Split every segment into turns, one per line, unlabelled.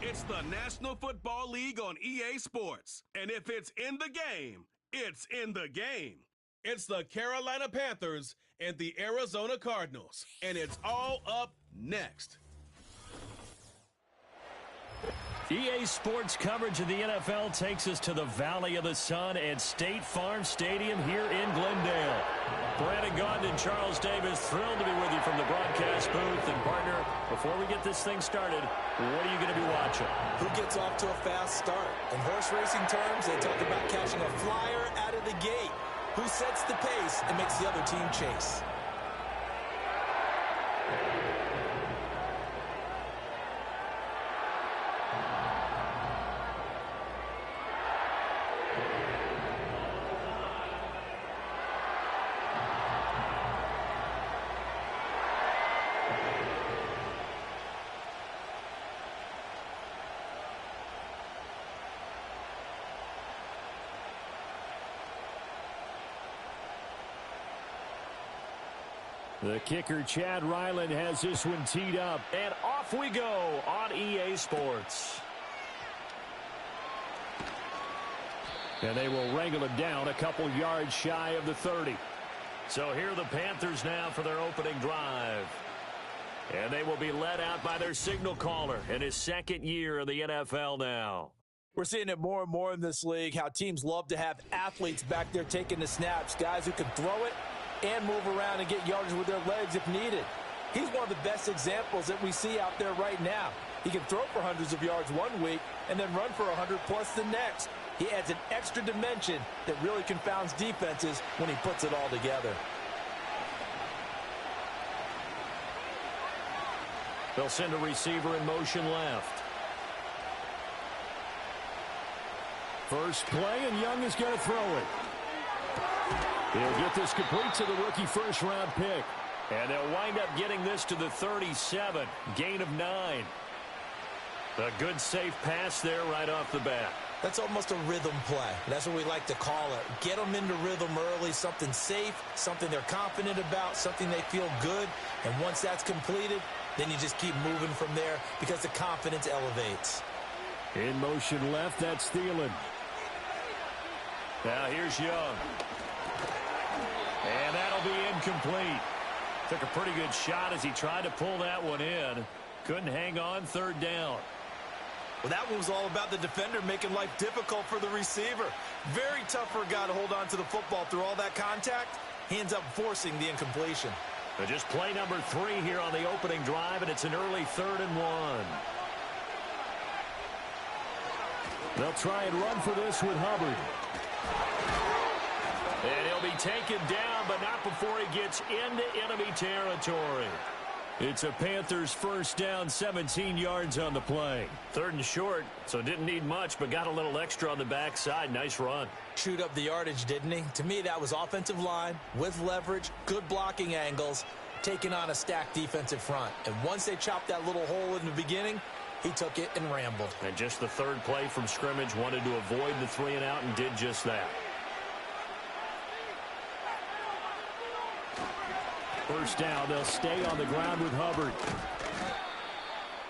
It's the National Football League on EA Sports. And if it's in the game, it's in the game. It's the Carolina Panthers and the Arizona Cardinals. And it's all up next.
EA Sports coverage of the NFL takes us to the Valley of the Sun at State Farm Stadium here in Glendale. Brandon Gaudin and Charles Davis, thrilled to be with you from the broadcast booth. And, partner, before we get this thing started, what are you going to be watching?
Who gets off to a fast start? In horse racing terms, they talk about catching a flyer out of the gate. Who sets the pace and makes the other team chase?
The kicker, Chad Ryland, has this one teed up. And off we go on EA Sports. And they will wrangle it down a couple yards shy of the 30. So here are the Panthers now for their opening drive. And they will be led out by their signal caller in his second year in the NFL now.
We're seeing it more and more in this league, how teams love to have athletes back there taking the snaps, guys who can throw it and move around and get yardage with their legs if needed. He's one of the best examples that we see out there right now. He can throw for hundreds of yards one week and then run for 100+ the next. He adds an extra dimension that really confounds defenses when he puts it all together.
They'll send a receiver in motion left. First play, and Young is going to throw it. He'll get this complete to the rookie first-round pick. And they'll wind up getting this to the 37. Gain of 9. A good, safe pass there right off the bat.
That's almost a rhythm play. That's what we like to call it. Get them into rhythm early, something safe, something they're confident about, something they feel good. And once that's completed, then you just keep moving from there because the confidence elevates.
In motion left, that's Thielen. Now here's Young. And that'll be incomplete. Took a pretty good shot as he tried to pull that one in. Couldn't hang on, third down.
Well, that one was all about the defender making life difficult for the receiver. Very tough for a guy to hold on to the football through all that contact. He ends up forcing the incompletion.
But just play number 3 here on the opening drive, and it's an early 3rd and 1. They'll try and run for this with Hubbard. And he'll be taken down, but not before he gets into enemy territory. It's a Panthers first down, 17 yards on the play. 3rd and short, so didn't need much, but got a little extra on the backside. Nice run.
Chewed up the yardage, didn't he? To me, that was offensive line with leverage, good blocking angles, taking on a stacked defensive front. And once they chopped that little hole in the beginning, he took it and rambled.
And just the 3rd play from scrimmage, wanted to avoid the 3 and out and did just that. First down, they'll stay on the ground with Hubbard.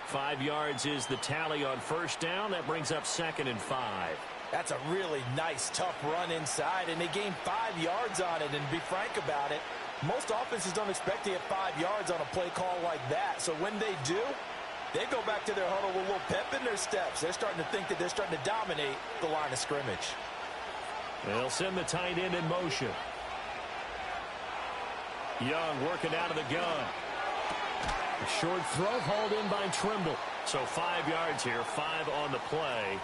5 yards is the tally on first down. That brings up 2nd and 5.
That's a really nice, tough run inside, and they gained 5 yards on it. And to be frank about it, most offenses don't expect to get 5 yards on a play call like that. So when they do, they go back to their huddle with a little pep in their steps. They're starting to think that they're starting to dominate the line of scrimmage.
They'll send the tight end in motion. Young working out of the gun. A short throw hauled in by Trimble. So 5 yards here, 5 on the play.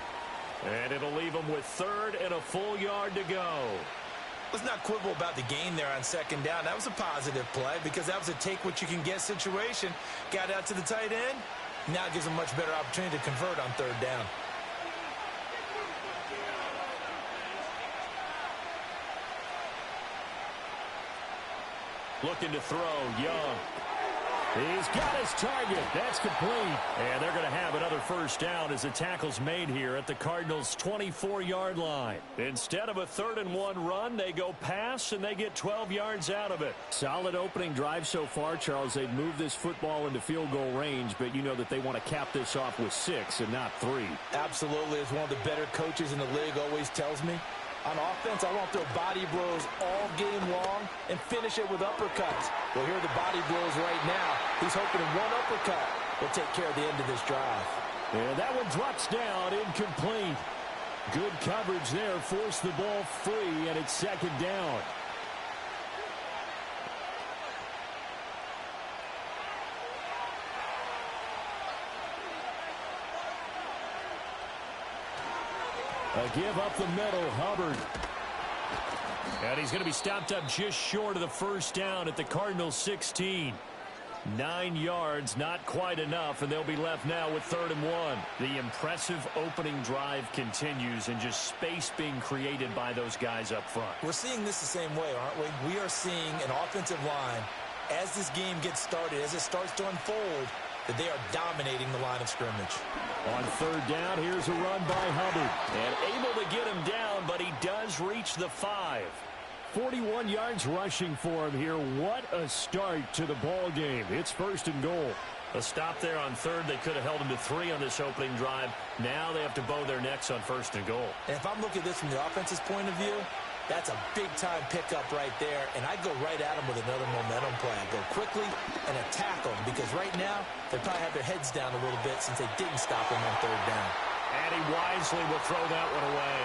And it'll leave them with 3rd and a full yard to go.
Let's not quibble about the gain there on 2nd down. That was a positive play because that was a take-what-you-can-get situation. Got out to the tight end. Now it gives them much better opportunity to convert on 3rd down.
Looking to throw, Young. He's got his target. That's complete. And they're going to have another first down as the tackle's made here at the Cardinals' 24-yard line. Instead of a 3rd-and-1 run, they go pass, and they get 12 yards out of it.
Solid opening drive so far, Charles. They've moved this football into field goal range, but you know that they want to cap this off with 6 and not 3.
Absolutely. As one of the better coaches in the league always tells me, on offense, I want to throw body blows all game long and finish it with uppercuts. Well, here are the body blows right now. He's hoping one uppercut will take care of the end of this drive.
And that one drops down, incomplete. Good coverage there, forced the ball free, and it's 2nd down. A give up the middle, Hubbard. And he's going to be stopped up just short of the first down at the Cardinals' 16. 9 yards, not quite enough, and they'll be left now with 3rd and 1.
The impressive opening drive continues, and just space being created by those guys up front.
We're seeing this the same way, aren't we? We are seeing an offensive line, as this game gets started, as it starts to unfold, that they are dominating the line of scrimmage.
On 3rd down, here's a run by Hubbard. And able to get him down, but he does reach the 5. 41 yards rushing for him here. What a start to the ball game. It's 1st and goal.
A stop there on 3rd. They could have held him to 3 on this opening drive. Now they have to bow their necks on 1st and goal.
And if I'm looking at this from the offense's point of view, that's a big-time pickup right there, and I go right at them with another momentum play. I go quickly and attack them, because right now they probably have their heads down a little bit since they didn't stop them on 3rd down.
And he wisely will throw that one away.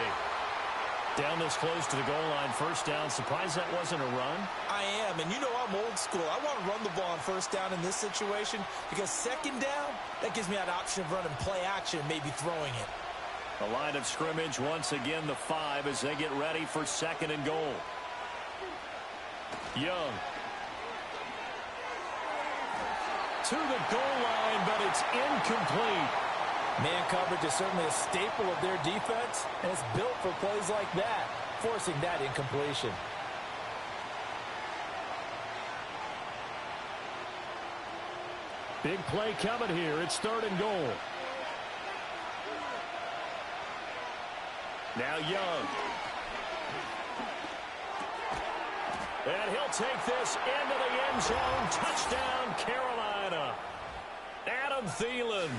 Down this close to the goal line, 1st down. Surprised that wasn't a run?
I am, and you know I'm old school. I want to run the ball on 1st down in this situation, because 2nd down, that gives me an option of running play action, maybe throwing it.
The line of scrimmage, once again, the 5 as they get ready for 2nd and goal. Young. To the goal line, but it's incomplete.
Man coverage is certainly a staple of their defense, and it's built for plays like that, forcing that incompletion.
Big play coming here. It's 3rd and goal. Now Young. And he'll take this into the end zone. Touchdown, Carolina. Adam Thielen.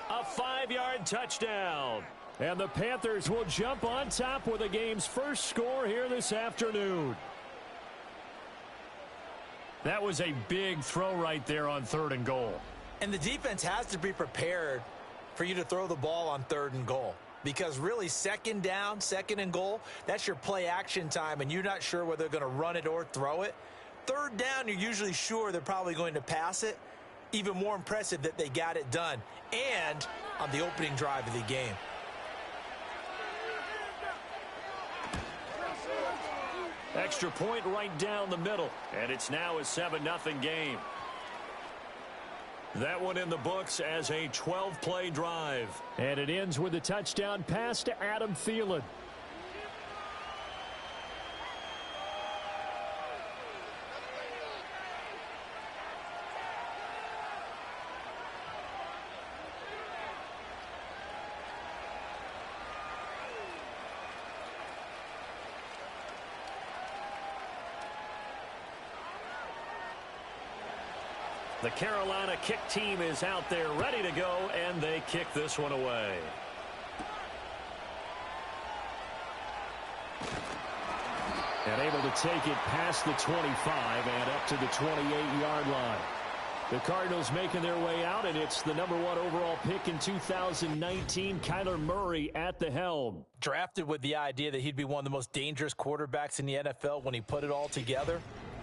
A 5-yard touchdown. And the Panthers will jump on top with the game's first score here this afternoon. That was a big throw right there on 3rd and goal.
And the defense has to be prepared for you to throw the ball on 3rd and goal. Because really, 2nd down, 2nd and goal, that's your play action time, and you're not sure whether they're going to run it or throw it. 3rd down, you're usually sure they're probably going to pass it. Even more impressive that they got it done, and on the opening drive of the game.
Extra point right down the middle, and it's now a 7-0 game. That one in the books as a 12-play drive. And it ends with a touchdown pass to Adam Thielen. The Carolina kick team is out there ready to go, and they kick this one away. And able to take it past the 25 and up to the 28-yard line. The Cardinals making their way out, and it's the number 1 overall pick in 2019, Kyler Murray at the helm.
Drafted with the idea that he'd be one of the most dangerous quarterbacks in the NFL when he put it all together.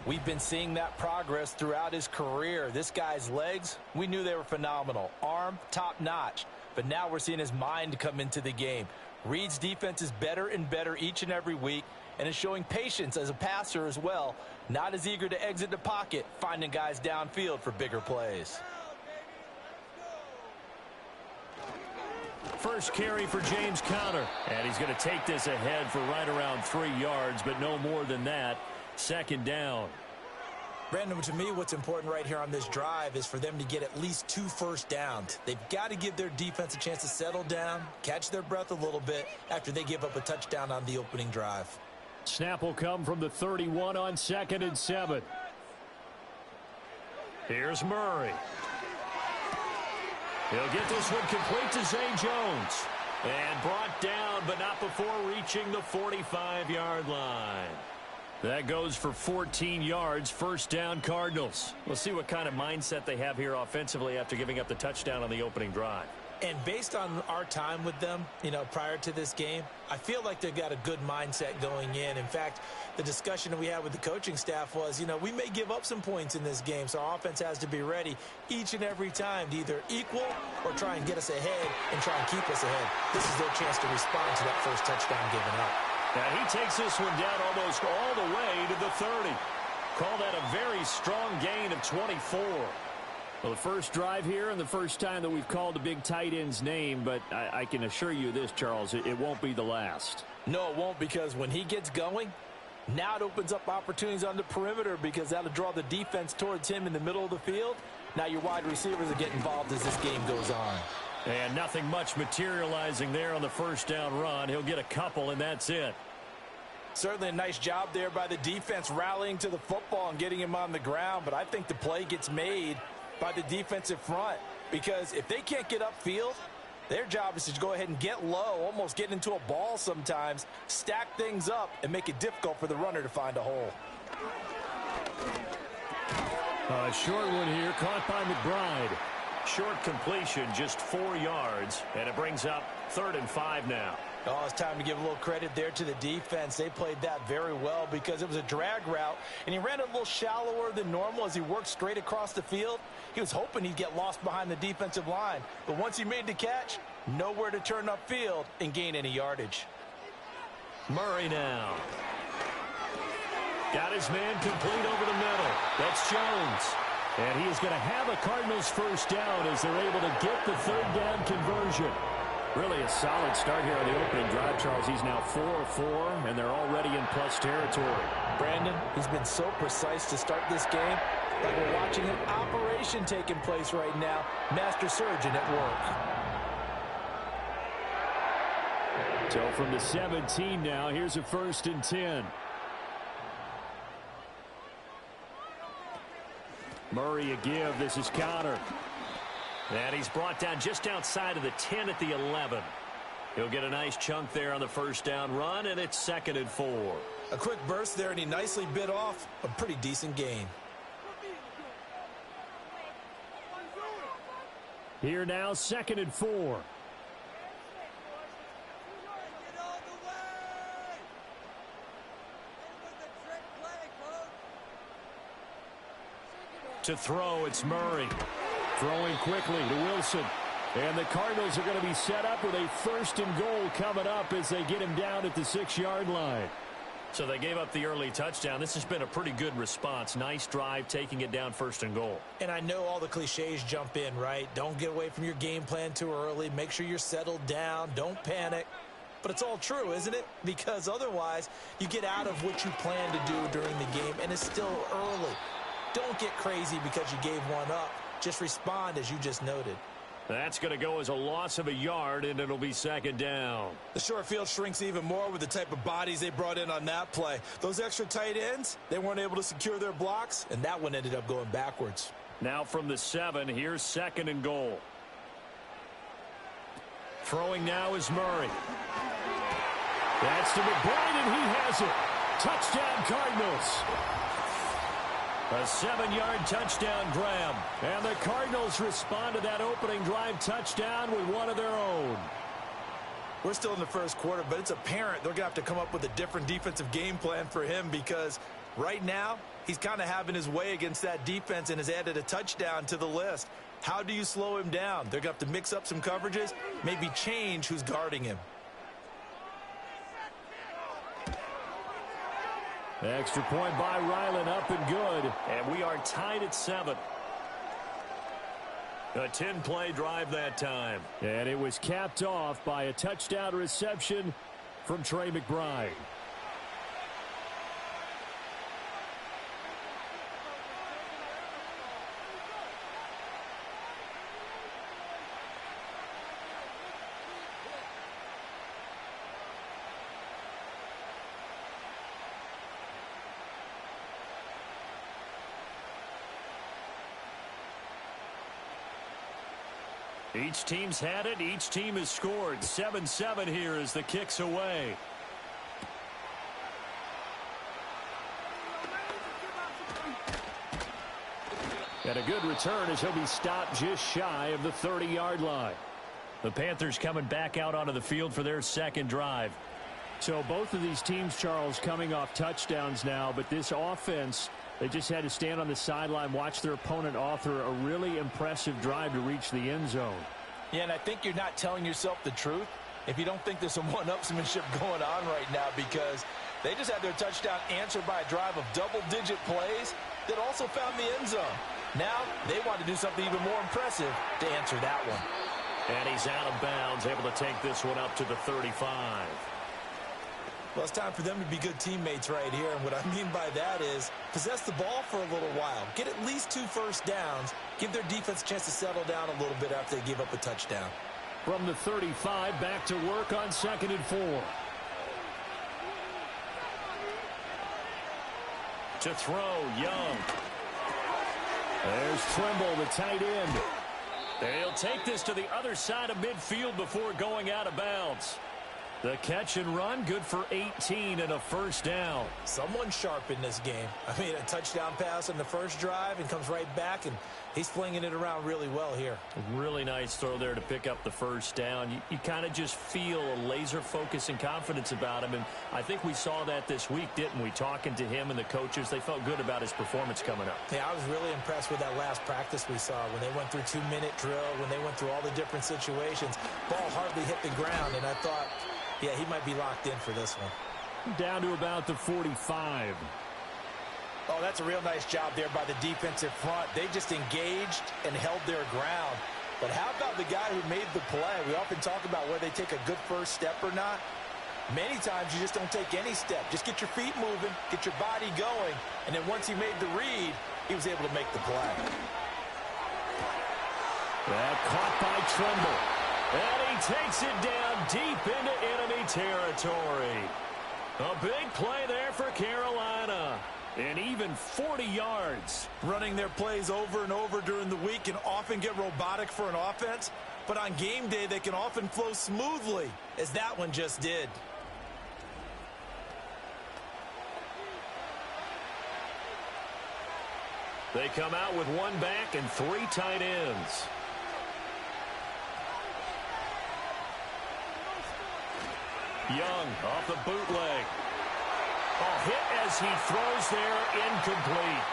We've been seeing that progress throughout his career. This guy's legs, we knew they were phenomenal. Arm, top-notch. But now we're seeing his mind come into the game. Reed's defense is better and better each and every week, and is showing patience as a passer as well. Not as eager to exit the pocket, finding guys downfield for bigger plays.
First carry for James Conner. And he's going to take this ahead for right around 3 yards, but no more than that. 2nd down.
Brandon, to me, what's important right here on this drive is for them to get at least 2 first downs. They've got to give their defense a chance to settle down, catch their breath a little bit after they give up a touchdown on the opening drive.
Snap will come from the 31 on 2nd and 7. Here's Murray. He'll get this one complete to Zay Jones. And brought down, but not before reaching the 45-yard line. That goes for 14 yards, first down Cardinals. We'll see what kind of mindset they have here offensively after giving up the touchdown on the opening drive.
And based on our time with them, prior to this game, I feel like they've got a good mindset going in. In fact, the discussion that we had with the coaching staff was, we may give up some points in this game, so our offense has to be ready each and every time to either equal or try and get us ahead and try and keep us ahead. This is their chance to respond to that first touchdown given up.
Now he takes this one down almost all the way to the 30. Call that a very strong gain of 24. Well, the first drive here and the first time that we've called a big tight end's name, but I can assure you this, Charles, it won't be the last.
No, it won't, because when he gets going, now it opens up opportunities on the perimeter because that'll draw the defense towards him in the middle of the field. Now your wide receivers will get involved as this game goes on.
And nothing much materializing there on the first down run. He'll get a couple, and that's it.
Certainly a nice job there by the defense rallying to the football and getting him on the ground, but I think the play gets made by the defensive front, because if they can't get upfield, their job is to go ahead and get low, almost get into a ball sometimes, stack things up, and make it difficult for the runner to find a hole.
A short one here, caught by McBride. Short completion, just 4 yards, and it brings up 3rd and 5 now.
Oh, it's time to give a little credit there to the defense. They played that very well because it was a drag route, and he ran a little shallower than normal as he worked straight across the field. He was hoping he'd get lost behind the defensive line, but once he made the catch, nowhere to turn upfield and gain any yardage.
Murray now. Got his man complete over the middle. That's Jones. And he is going to have a Cardinals first down as they're able to get the 3rd down conversion. Really a solid start here on the opening drive, Charles. He's now 4 of 4, and they're already in plus territory.
Brandon, he's been so precise to start this game. Like we're watching an operation taking place right now. Master surgeon at work.
So from the 17 now, here's a 1st and 10. Murray a give. This is Connor. And he's brought down just outside of the 10 at the 11. He'll get a nice chunk there on the first down run, and it's 2nd and 4.
A quick burst there, and he nicely bit off a pretty decent gain.
Here now, 2nd and 4. To throw, it's Murray. Throwing quickly to Wilson. And the Cardinals are going to be set up with a 1st and goal coming up as they get him down at the 6-yard line. So they gave up the early touchdown. This has been a pretty good response. Nice drive, taking it down 1st and goal.
And I know all the cliches jump in, right? Don't get away from your game plan too early. Make sure you're settled down. Don't panic. But it's all true, isn't it? Because otherwise, you get out of what you plan to do during the game, and it's still early. Don't get crazy because you gave one up. Just respond as you just noted.
That's going to go as a loss of a yard, and it'll be 2nd down.
The short field shrinks even more with the type of bodies they brought in on that play. Those extra tight ends, they weren't able to secure their blocks, and that one ended up going backwards.
Now from the 7, here's 2nd and goal. Throwing now is Murray. That's to McBride, and he has it. Touchdown, Cardinals. A 7-yard touchdown grab. And the Cardinals respond to that opening drive touchdown with one of their own.
We're still in the first quarter, but it's apparent they're going to have to come up with a different defensive game plan for him because right now he's kind of having his way against that defense and has added a touchdown to the list. How do you slow him down? They're going to have to mix up some coverages, maybe change who's guarding him.
Extra point by Ryland, up and good. And we are tied at 7. A 10-play drive that time. And it was capped off by a touchdown reception from Trey McBride. Each team's had it. Each team has scored. 7-7 here as the kick's away. And a good return as he'll be stopped just shy of the 30-yard line. The Panthers coming back out onto the field for their second drive.
So both of these teams, Charles, coming off touchdowns now, but this offense, they just had to stand on the sideline, watch their opponent author a really impressive drive to reach the end zone.
Yeah, and I think you're not telling yourself the truth if you don't think there's some one-upsmanship going on right now, because they just had their touchdown answered by a drive of double-digit plays that also found the end zone. Now they want to do something even more impressive to answer that one.
And he's out of bounds, able to take this one up to the 35.
Well, it's time for them to be good teammates right here. And what I mean by that is possess the ball for a little while. Get at least 2 first downs. Give their defense a chance to settle down a little bit after they give up a touchdown.
From the 35, back to work on 2nd and 4.
To throw, Young.
There's Trimble, the tight end.
They'll take this to the other side of midfield before going out of bounds. The catch and run, good for 18 and a first down.
Someone sharp in this game. I mean, a touchdown pass on the first drive and comes right back, and he's flinging it around really well here.
Really nice throw there to pick up the first down. You kind of just feel a laser focus and confidence about him, and I think we saw that this week, didn't we? Talking to him and the coaches, they felt good about his performance coming up.
Yeah, I was really impressed with that last practice we saw when they went through 2-minute drill, when they went through all the different situations. Ball hardly hit the ground, and I thought, yeah, he might be locked in for this one.
Down to about the 45.
Oh, that's a real nice job there by the defensive front. They just engaged and held their ground. But how about the guy who made the play? We often talk about whether they take a good first step or not. Many times you just don't take any step. Just get your feet moving, get your body going, and then once he made the read, he was able to make the play.
That caught by Trimble.
And he takes it down deep into enemy territory. A big play there for Carolina. And even 40 yards.
Running their plays over and over during the week can often get robotic for an offense, but on game day they can often flow smoothly, as that one just did.
They come out with 1 back and 3 tight ends. Young off the bootleg. Hit as he throws there, incomplete.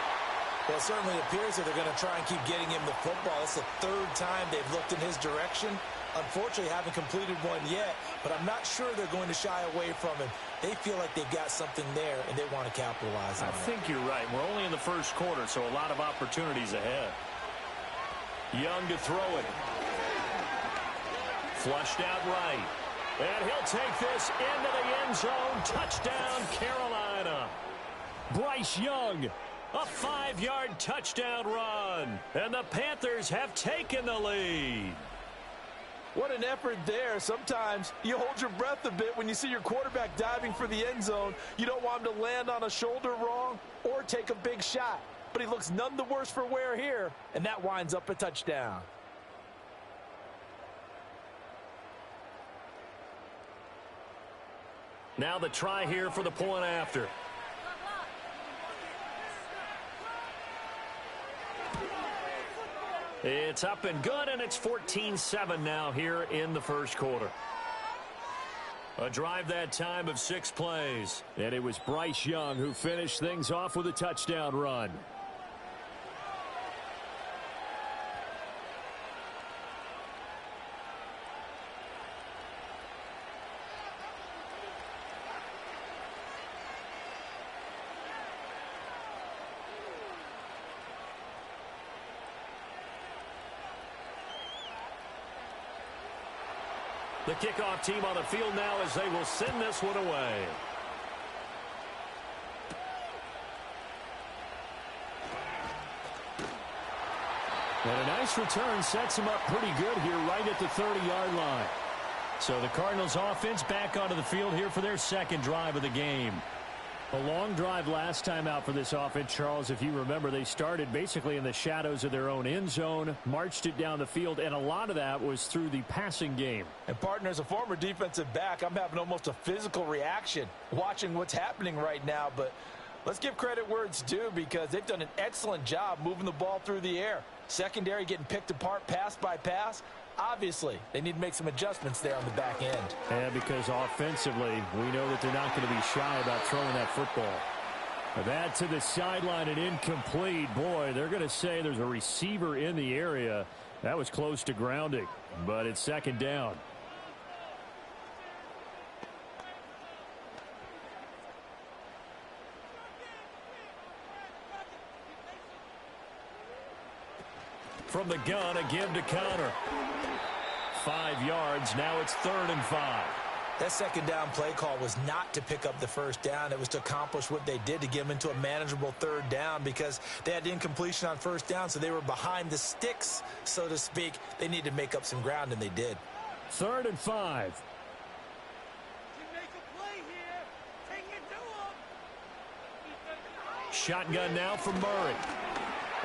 Well, it certainly appears that they're going to try and keep getting him the football. It's the 3rd time they've looked in his direction. Unfortunately, haven't completed one yet, but I'm not sure they're going to shy away from him. They feel like they've got something there, and they want to capitalize on it.
I think you're right. We're only in the first quarter, so a lot of opportunities ahead. Young to throw it. Flushed out right. And he'll take this into the end zone. Touchdown, Carolina.
Bryce Young.
A 5-yard touchdown run. And the Panthers have taken the lead.
What an effort there. Sometimes you hold your breath a bit when you see your quarterback diving for the end zone. You don't want him to land on a shoulder wrong or take a big shot. But he looks none the worse for wear here, and that winds up a touchdown.
Now the try here for the point after. It's up and good, and it's 14-7 now here in the first quarter. A drive that time of 6 plays.
And it was Bryce Young who finished things off with a touchdown run.
The kickoff team on the field now as they will send this one away.
And a nice return sets him up pretty good here right at the 30-yard line.
So the Cardinals offense back onto the field here for their second drive of the game.
A long drive last time out for this offense, Charles. If you remember, they started basically in the shadows of their own end zone, marched it down the field, and a lot of that was through the passing game.
And partner, as a former defensive back, I'm having almost a physical reaction watching what's happening right now. But let's give credit where it's due, because they've done an excellent job moving the ball through the air. Secondary getting picked apart pass by pass. Obviously, they need to make some adjustments there on the back end.
Yeah, because offensively, we know that they're not going to be shy about throwing that football. That to the sideline and incomplete. Boy, they're going to say there's a receiver in the area. That was close to grounding, but it's second down. From the gun, a give to Connor. 5 yards. Now it's 3rd and 5.
That second down play call was not to pick up the first down. It was to accomplish what they did, to get them into a manageable 3rd down, because they had incompletion on first down, so they were behind the sticks, so to speak. They needed to make up some ground, and they did.
3rd and 5. Shotgun now from Murray.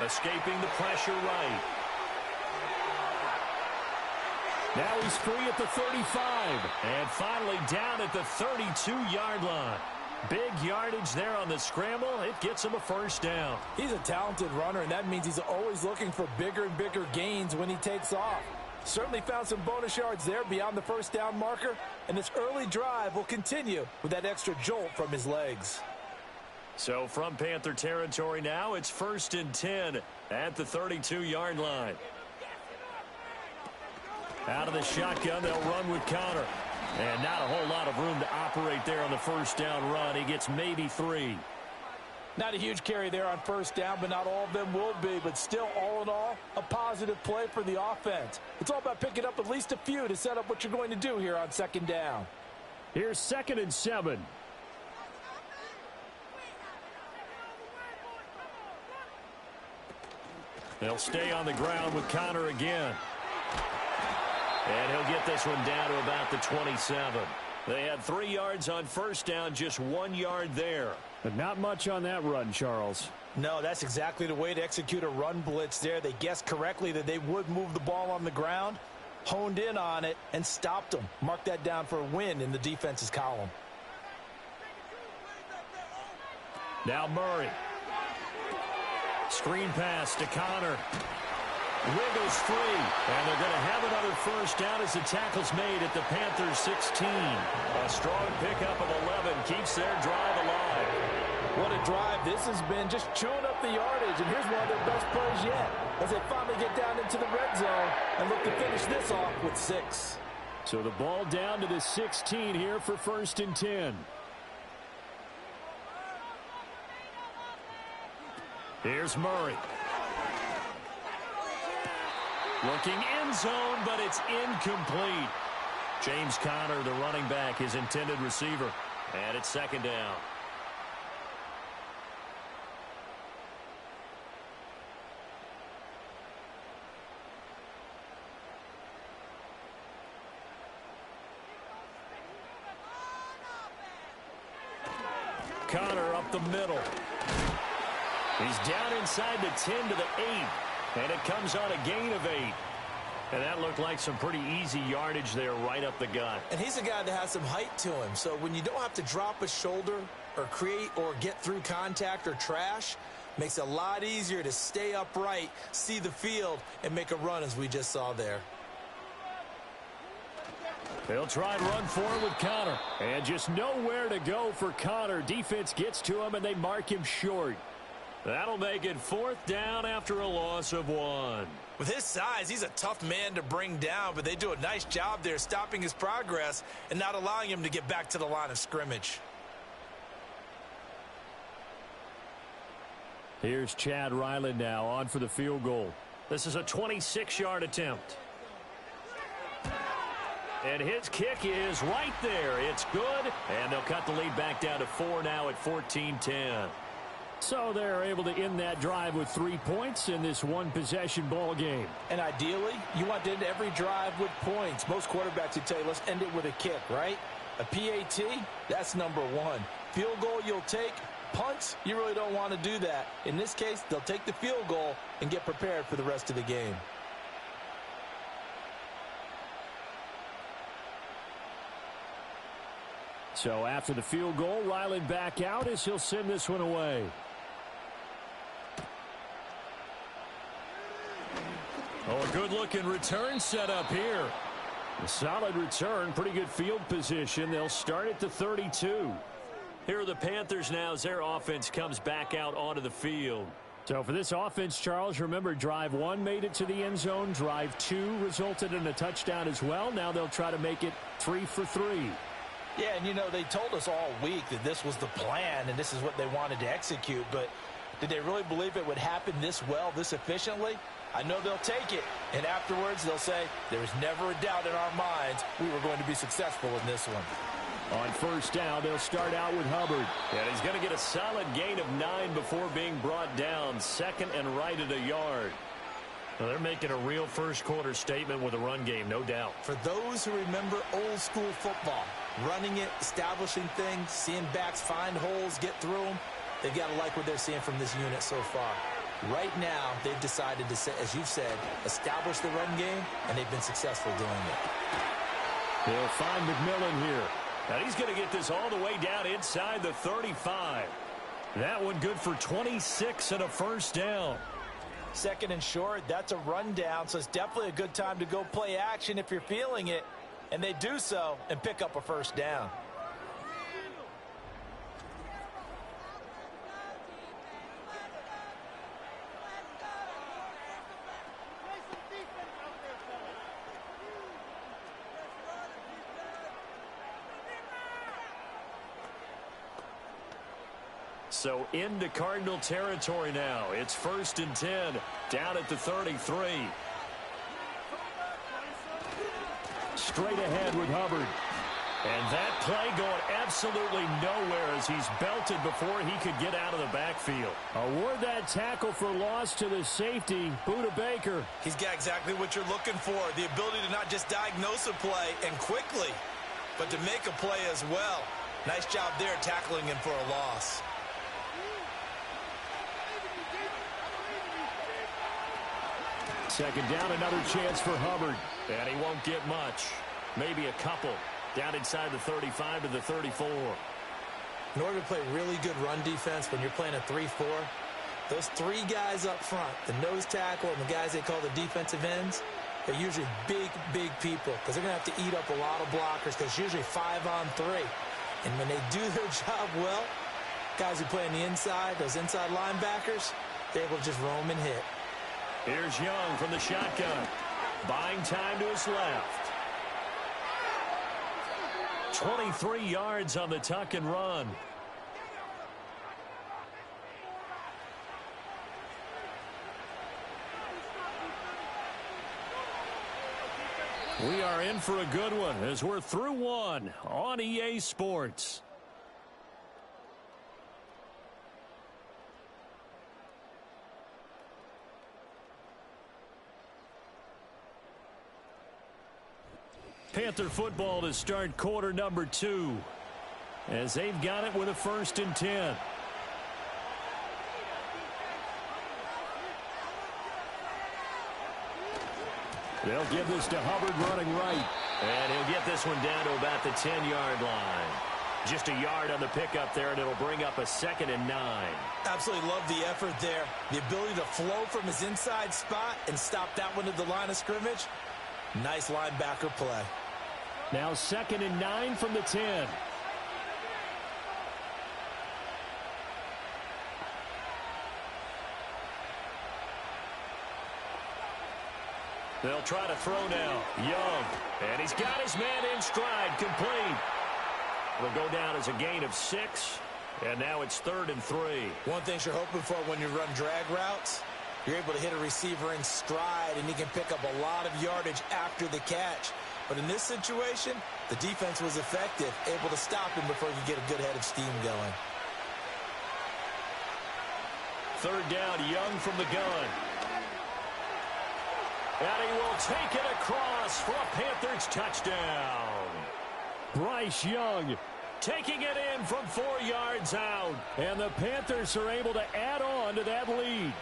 Escaping the pressure right. Now he's free at the 35. And finally down at the 32-yard line. Big yardage there on the scramble. It gets him a first down.
He's a talented runner, and that means he's always looking for bigger and bigger gains when he takes off. Certainly found some bonus yards there beyond the first down marker, and this early drive will continue with that extra jolt from his legs.
So from Panther territory now, it's 1st and 10 at the 32-yard line. Out of the shotgun, they'll run with Connor. And not a whole lot of room to operate there on the first down run. He gets maybe 3.
Not a huge carry there on first down, but not all of them will be. But still, all in all, a positive play for the offense. It's all about picking up at least a few to set up what you're going to do here on second down.
Here's 2nd and 7. They'll stay on the ground with Connor again. And he'll get this one down to about the 27. They had 3 yards on first down, just 1 yard there. But not much on that run, Charles.
No, that's exactly the way to execute a run blitz there. They guessed correctly that they would move the ball on the ground, honed in on it, and stopped them. Mark that down for a win in the defense's column.
Now Murray. Screen pass to Connor. Wiggles free. And they're going to have another first down as the tackle's made at the Panthers 16. A strong pickup of 11 keeps their drive alive.
What a drive this has been, just chewing up the yardage. And here's one of their best plays yet, as they finally get down into the red zone and look to finish this off with 6.
So the ball down to the 16 here for 1st and 10. Here's Murray. Looking end zone, but it's incomplete. James Conner, the running back, his intended receiver. And it's 2nd down. Conner up the middle. He's down inside the 10 to the 8. And it comes on a gain of 8. And that looked like some pretty easy yardage there right up the gut.
And he's a guy that has some height to him. So when you don't have to drop a shoulder or create or get through contact or trash, makes it a lot easier to stay upright, see the field, and make a run as we just saw there.
They'll try and run forward with Connor. And just nowhere to go for Connor. Defense gets to him, and they mark him short. That'll make it 4th down after a loss of 1.
With his size, he's a tough man to bring down, but they do a nice job there stopping his progress and not allowing him to get back to the line of scrimmage.
Here's Chad Ryland now on for the field goal. This is a 26-yard attempt. And his kick is right there. It's good, and they'll cut the lead back down to 4 now at 14-10. So they're able to end that drive with 3 points in this one-possession ball game.
And ideally, you want to end every drive with points. Most quarterbacks would tell you, let's end it with a kick, right? A PAT, that's number 1. Field goal you'll take. Punts, you really don't want to do that. In this case, they'll take the field goal and get prepared for the rest of the game.
So after the field goal, Ryland back out as he'll send this one away.
Oh, a good-looking return set up here.
A solid return, pretty good field position. They'll start at the 32.
Here are the Panthers now as their offense comes back out onto the field.
So for this offense, Charles, remember, drive 1 made it to the end zone. Drive 2 resulted in a touchdown as well. Now they'll try to make it 3 for 3.
Yeah, and you know, they told us all week that this was the plan and this is what they wanted to execute, but did they really believe it would happen this well, this efficiently? I know they'll take it, and afterwards they'll say, there was never a doubt in our minds we were going to be successful in this one.
On first down, they'll start out with Hubbard.
And he's going to get a solid gain of 9 before being brought down. Second and right at a yard. Well, they're making a real first-quarter statement with a run game, no doubt.
For those who remember old-school football, running it, establishing things, seeing backs find holes, get through them, they've got to like what they're seeing from this unit so far. Right now, they've decided to, as you've said, establish the run game, and they've been successful doing it.
They'll find McMillan here.
Now he's going to get this all the way down inside the 35. That one good for 26 and a first down.
Second and short, that's a rundown, so it's definitely a good time to go play action if you're feeling it. And they do so and pick up a first down.
So into Cardinal territory now. It's 1st and 10 down at the 33.
Straight ahead with Hubbard.
And that play going absolutely nowhere as he's belted before he could get out of the backfield.
Award that tackle for loss to the safety, Buda Baker.
He's got exactly what you're looking for, the ability to not just diagnose a play and quickly, but to make a play as well. Nice job there tackling him for a loss.
Second down, another chance for Hubbard.
And he won't get much. Maybe a couple. Down inside the 35 to the 34.
In order to play really good run defense when you're playing a 3-4, those 3 guys up front, the nose tackle and the guys they call the defensive ends, they're usually big, big people because they're going to have to eat up a lot of blockers because it's usually 5-on-3. And when they do their job well, guys who play on the inside, those inside linebackers, they're able to just roam and hit.
Here's Young from the shotgun. Buying time to his left. 23 yards on the tuck and run. We are in for a good one as we're through one on EA Sports. Panther football to start quarter number 2 as they've got it with a 1st and 10.
They'll give this to Hubbard running right.
And he'll get this one down to about the 10-yard line. Just a yard on the pickup there, and it'll bring up a 2nd and 9.
Absolutely love the effort there. The ability to flow from his inside spot and stop that one at the line of scrimmage. Nice linebacker play.
Now 2nd and 9 from the 10.
They'll try to throw now. Young. And he's got his man in stride. Complete. Will go down as a gain of 6. And now it's 3rd and 3.
One thing you're hoping for when you run drag routes, you're able to hit a receiver in stride, and he can pick up a lot of yardage after the catch. But in this situation, the defense was effective, able to stop him before he could get a good head of steam going.
3rd down, Young from the gun. And he will take it across for a Panthers touchdown.
Bryce Young,
taking it in from 4 yards out.
And the Panthers are able to add on to that lead.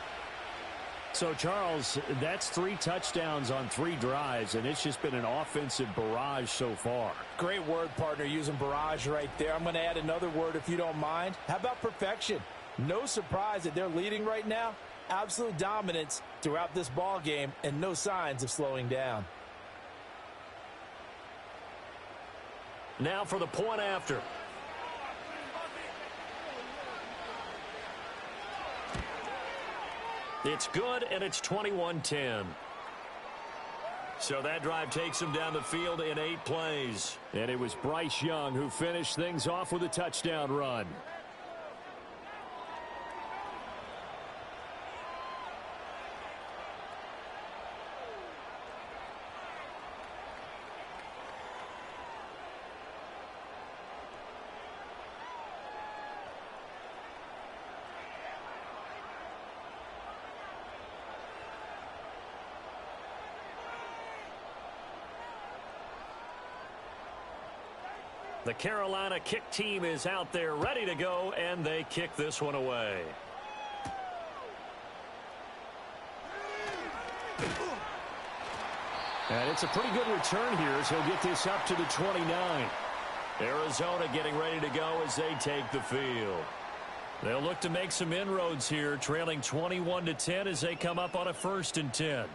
So, Charles, that's 3 touchdowns on 3 drives, and it's just been an offensive barrage so far.
Great word, partner, using barrage right there. I'm going to add another word if you don't mind. How about perfection? No surprise that they're leading right now. Absolute dominance throughout this ball game and no signs of slowing down.
Now for the point after. It's good, and it's 21-10. So that drive takes him down the field in 8 plays.
And it was Bryce Young who finished things off with a touchdown run.
The Carolina kick team is out there ready to go, and they kick this one away.
And it's a pretty good return here as he'll get this up to the 29.
Arizona getting ready to go as they take the field. They'll look to make some inroads here, trailing 21-10 as they come up on a 1st and 10.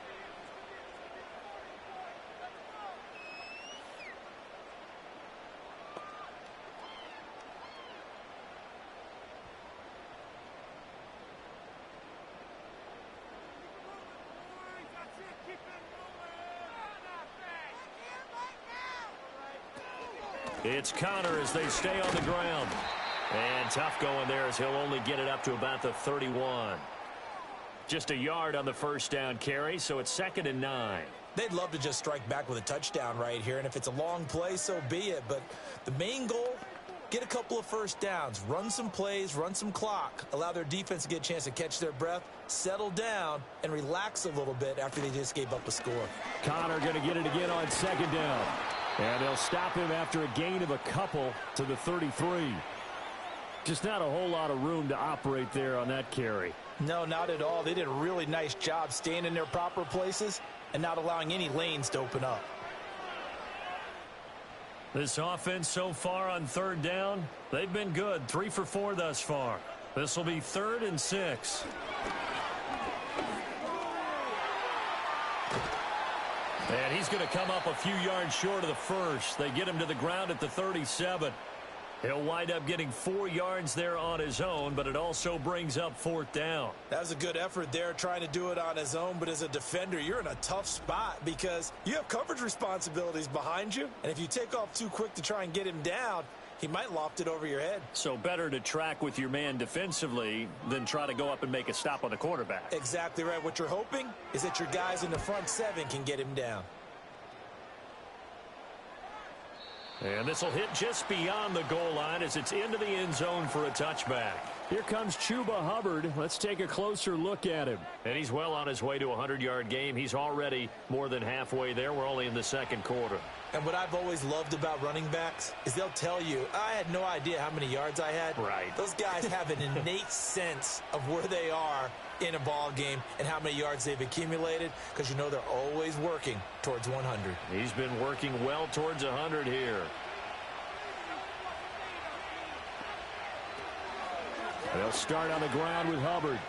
It's Connor as they stay on the ground. And tough going there as he'll only get it up to about the 31. Just a yard on the 1st down carry, so it's 2nd and 9.
They'd love to just strike back with a touchdown right here, and if it's a long play, so be it. But the main goal, get a couple of 1st downs, run some plays, run some clock, allow their defense to get a chance to catch their breath, settle down, and relax a little bit after they just gave up a score.
Connor going to get it again on 2nd down. And they'll stop him after a gain of a couple to the 33. Just not a whole lot of room to operate there on that carry.
No, not at all. They did a really nice job staying in their proper places and not allowing any lanes to open up.
This offense so far on 3rd down, they've been good. 3 for 4 thus far. This will be 3rd and 6. And he's going to come up a few yards short of the 1st. They get him to the ground at the 37. He'll wind up getting 4 yards there on his own, but it also brings up 4th down.
That was a good effort there trying to do it on his own, but as a defender, you're in a tough spot because you have coverage responsibilities behind you, and if you take off too quick to try and get him down, he might loft it over your head.
So better to track with your man defensively than try to go up and make a stop on the quarterback.
Exactly right. What you're hoping is that your guys in the front 7 can get him down.
And this will hit just beyond the goal line as it's into the end zone for a touchback.
Here comes Chuba Hubbard. Let's take a closer look at him.
And he's well on his way to a 100-yard game. He's already more than halfway there. We're only in the 2nd quarter.
And what I've always loved about running backs is they'll tell you, I had no idea how many yards I had.
Right.
Those guys have an innate sense of where they are in a ball game and how many yards they've accumulated because you know they're always working towards 100.
He's been working well towards 100 here.
They'll start on the ground with Hubbard.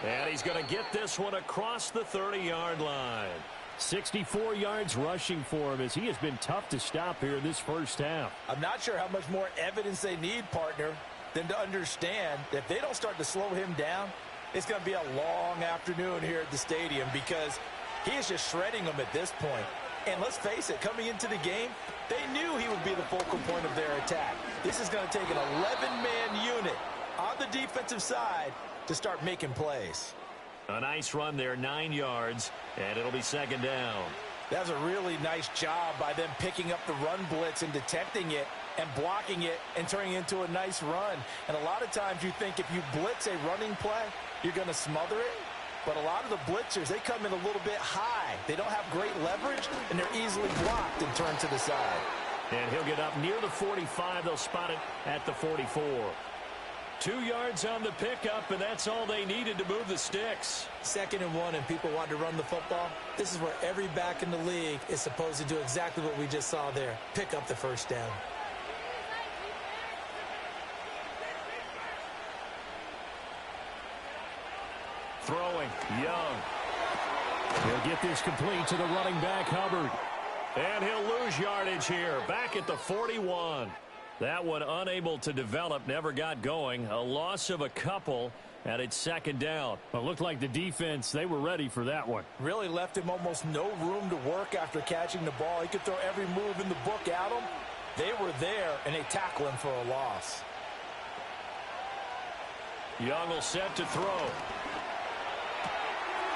And he's going to get this one across the 30-yard line.
64 yards rushing for him as he has been tough to stop here in this 1st half.
I'm not sure how much more evidence they need, partner, than to understand that if they don't start to slow him down, it's going to be a long afternoon here at the stadium because he is just shredding them at this point. And let's face it, coming into the game, they knew he would be the focal point of their attack. This is going to take an 11-man unit on the defensive side to start making plays.
A nice run there, 9 yards, and it'll be 2nd down.
That was a really nice job by them picking up the run blitz and detecting it and blocking it and turning it into a nice run. And a lot of times you think if you blitz a running play, you're going to smother it. But a lot of the blitzers, they come in a little bit high. They don't have great leverage, and they're easily blocked and turned to the side.
And he'll get up near the 45. They'll spot it at the 44. 2 yards on the pickup, and that's all they needed to move the sticks.
2nd and 1, and people want to run the football. This is where every back in the league is supposed to do exactly what we just saw there. Pick up the first down.
Throwing, Young. He'll get this complete to the running back, Hubbard. And he'll lose yardage here, back at the 41. That one unable to develop, never got going. A loss of a couple, and it's 2nd down.
Well, it looked like the defense, they were ready for that one.
Really left him almost no room to work after catching the ball. He could throw every move in the book at him. They were there, and they tackle him for a loss.
Young will set to throw.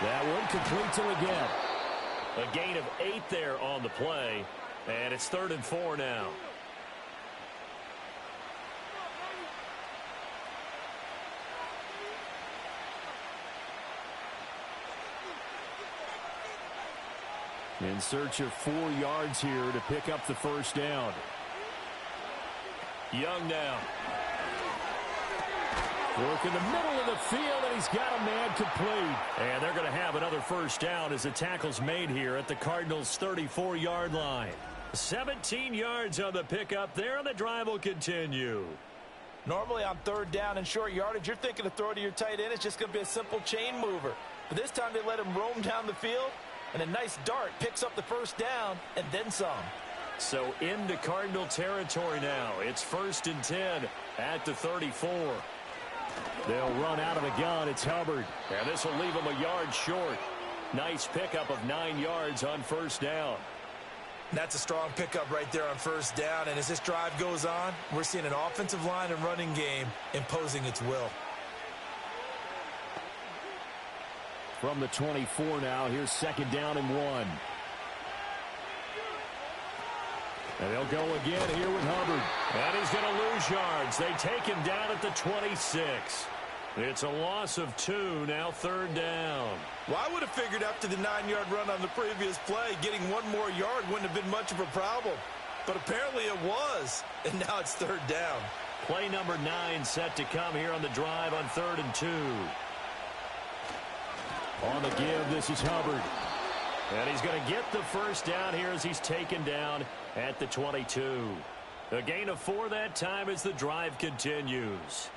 That one complete to again.
A gain of 8 there on the play, and it's 3rd and 4 now.
In search of 4 yards here to pick up the first down.
Young now.
Work in the middle of the field, and he's got a man complete.
And they're going to have another first down as the tackle's made here at the Cardinals' 34-yard line. 17 yards on the pickup there, and the drive will continue.
Normally on 3rd down and short yardage, you're thinking to throw to your tight end. It's just going to be a simple chain mover. But this time they let him roam down the field, and a nice dart picks up the first down and then some.
So into Cardinal territory now. It's 1st and 10 at the 34.
They'll run out of the gun. It's Hubbard.
And this will leave him a yard short. Nice pickup of 9 yards on first down.
That's a strong pickup right there on first down. And as this drive goes on, we're seeing an offensive line and running game imposing its will.
From the 24 now, here's 2nd down and 1. And they'll go again here with Hubbard.
And he's going to lose yards. They take him down at the 26. It's a loss of 2, now 3rd down.
Well, I would have figured after the 9-yard run on the previous play, getting 1 more yard wouldn't have been much of a problem. But apparently it was, and now it's 3rd down.
Play number 9 set to come here on the drive on 3rd and 2.
On the give, this is Hubbard.
And he's going to get the first down here as he's taken down at the 22. A gain of 4 that time as the drive continues.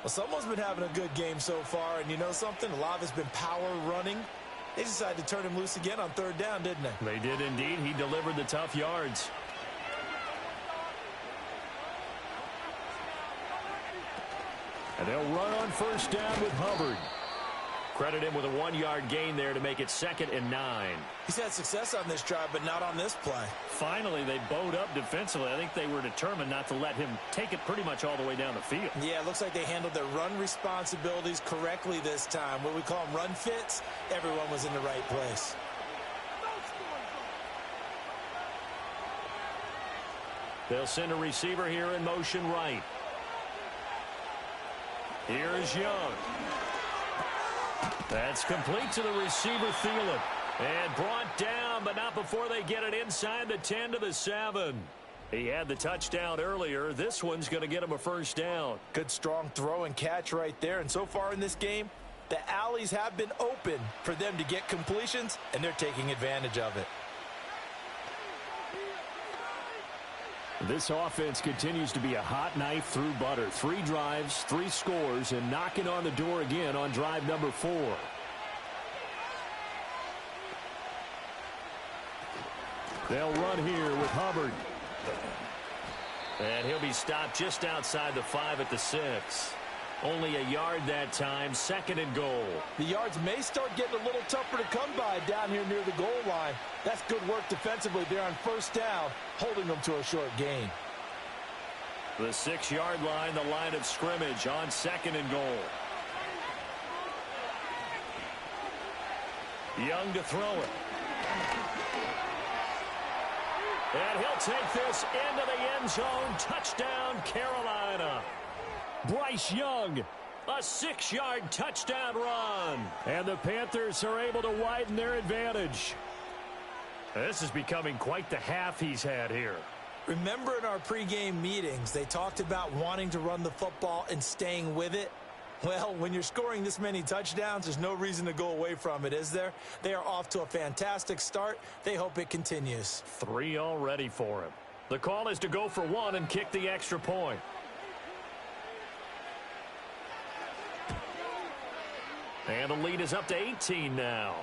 Well, someone's been having a good game so far, and you know something? A lot of it's been power running. They decided to turn him loose again on 3rd down, didn't they?
They did indeed. He delivered the tough yards.
And they'll run on first down with Hubbard.
Credit him with a 1-yard gain there to make it 2nd and 9.
He's had success on this drive, but not on this play.
Finally, they bowed up defensively. I think they were determined not to let him take it pretty much all the way down the field.
Yeah, it looks like they handled their run responsibilities correctly this time. What we call them run fits, everyone was in the right place.
They'll send a receiver here in motion right. Here's Young. That's complete to the receiver, Thielen. And brought down, but not before they get it inside the 10 to the 7. He had the touchdown earlier. This one's going to get him a first down.
Good strong throw and catch right there. And so far in this game, the alleys have been open for them to get completions, and they're taking advantage of it.
This offense continues to be a hot knife through butter. 3 drives, 3 scores, and knocking on the door again on drive number 4. They'll run here with Hubbard.
And he'll be stopped just outside the 5 at the 6. Only a yard that time, 2nd and goal.
The yards may start getting a little tougher to come by down here near the goal line. That's good work defensively there on first down, holding them to a short gain.
The 6-yard line, the line of scrimmage on 2nd and goal. Young to throw it. And he'll take this into the end zone. Touchdown, Carolina.
Bryce Young.
A 6-yard touchdown run.
And the Panthers are able to widen their advantage.
This is becoming quite the half he's had here.
Remember in our pregame meetings, they talked about wanting to run the football and staying with it? Well, when you're scoring this many touchdowns, there's no reason to go away from it, is there? They are off to a fantastic start. They hope it continues.
3 already for him. The call is to go for 1 and kick the extra point. And the lead is up to 18 now.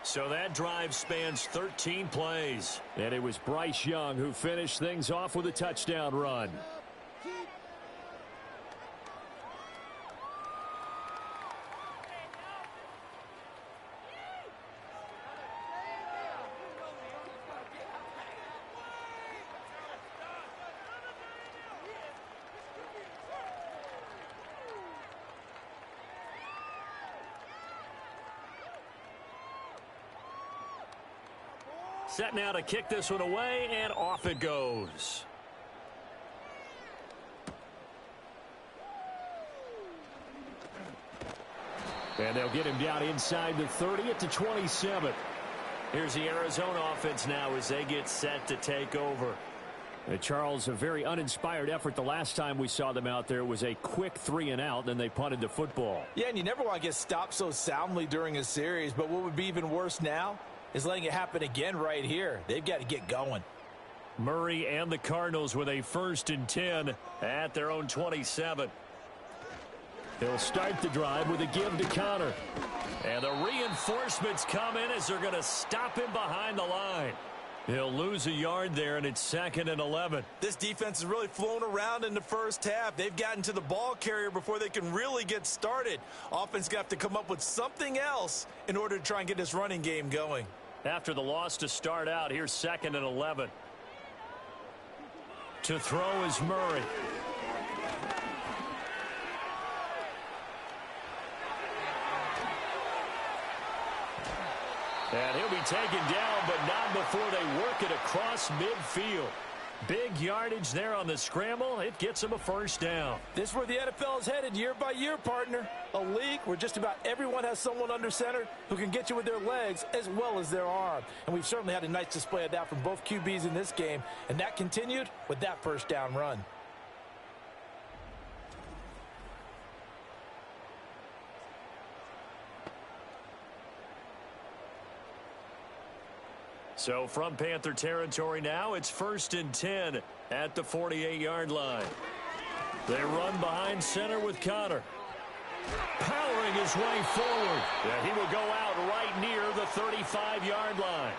So that drive spans 13 plays.
And it was Bryce Young who finished things off with a touchdown run.
Set now to kick this one away, and off it goes.
And they'll get him down inside the 30 at the 27.
Here's the Arizona offense now as they get set to take over.
And Charles, a very uninspired effort the last time we saw them out there. It was a quick 3-and-out, then they punted the football.
Yeah, and you never want to get stopped so soundly during a series, but what would be even worse now is letting it happen again right here. They've got to get going.
Murray and the Cardinals with a 1st and 10 at their own 27.
He'll start the drive with a give to Connor.
And the reinforcements come in as they're going to stop him behind the line. He'll lose a yard there, and it's 2nd and 11.
This defense has really flown around in the first half. They've gotten to the ball carrier before they can really get started. Offense got to come up with something else in order to try and get this running game going.
After the loss to start out, here's 2nd and 11. To throw is Murray. And he'll be taken down, but not before they work it across midfield. Big yardage there on the scramble. It gets him a 1st down.
This is where the NFL is headed year by year, partner. A league where just about everyone has someone under center who can get you with their legs as well as their arm. And we've certainly had a nice display of that from both QBs in this game. And that continued with that 1st down run.
So from Panther territory now, it's 1st and 10 at the 48-yard line. They run behind center with Connor. Powering his way forward. And he will go out right near the 35-yard line.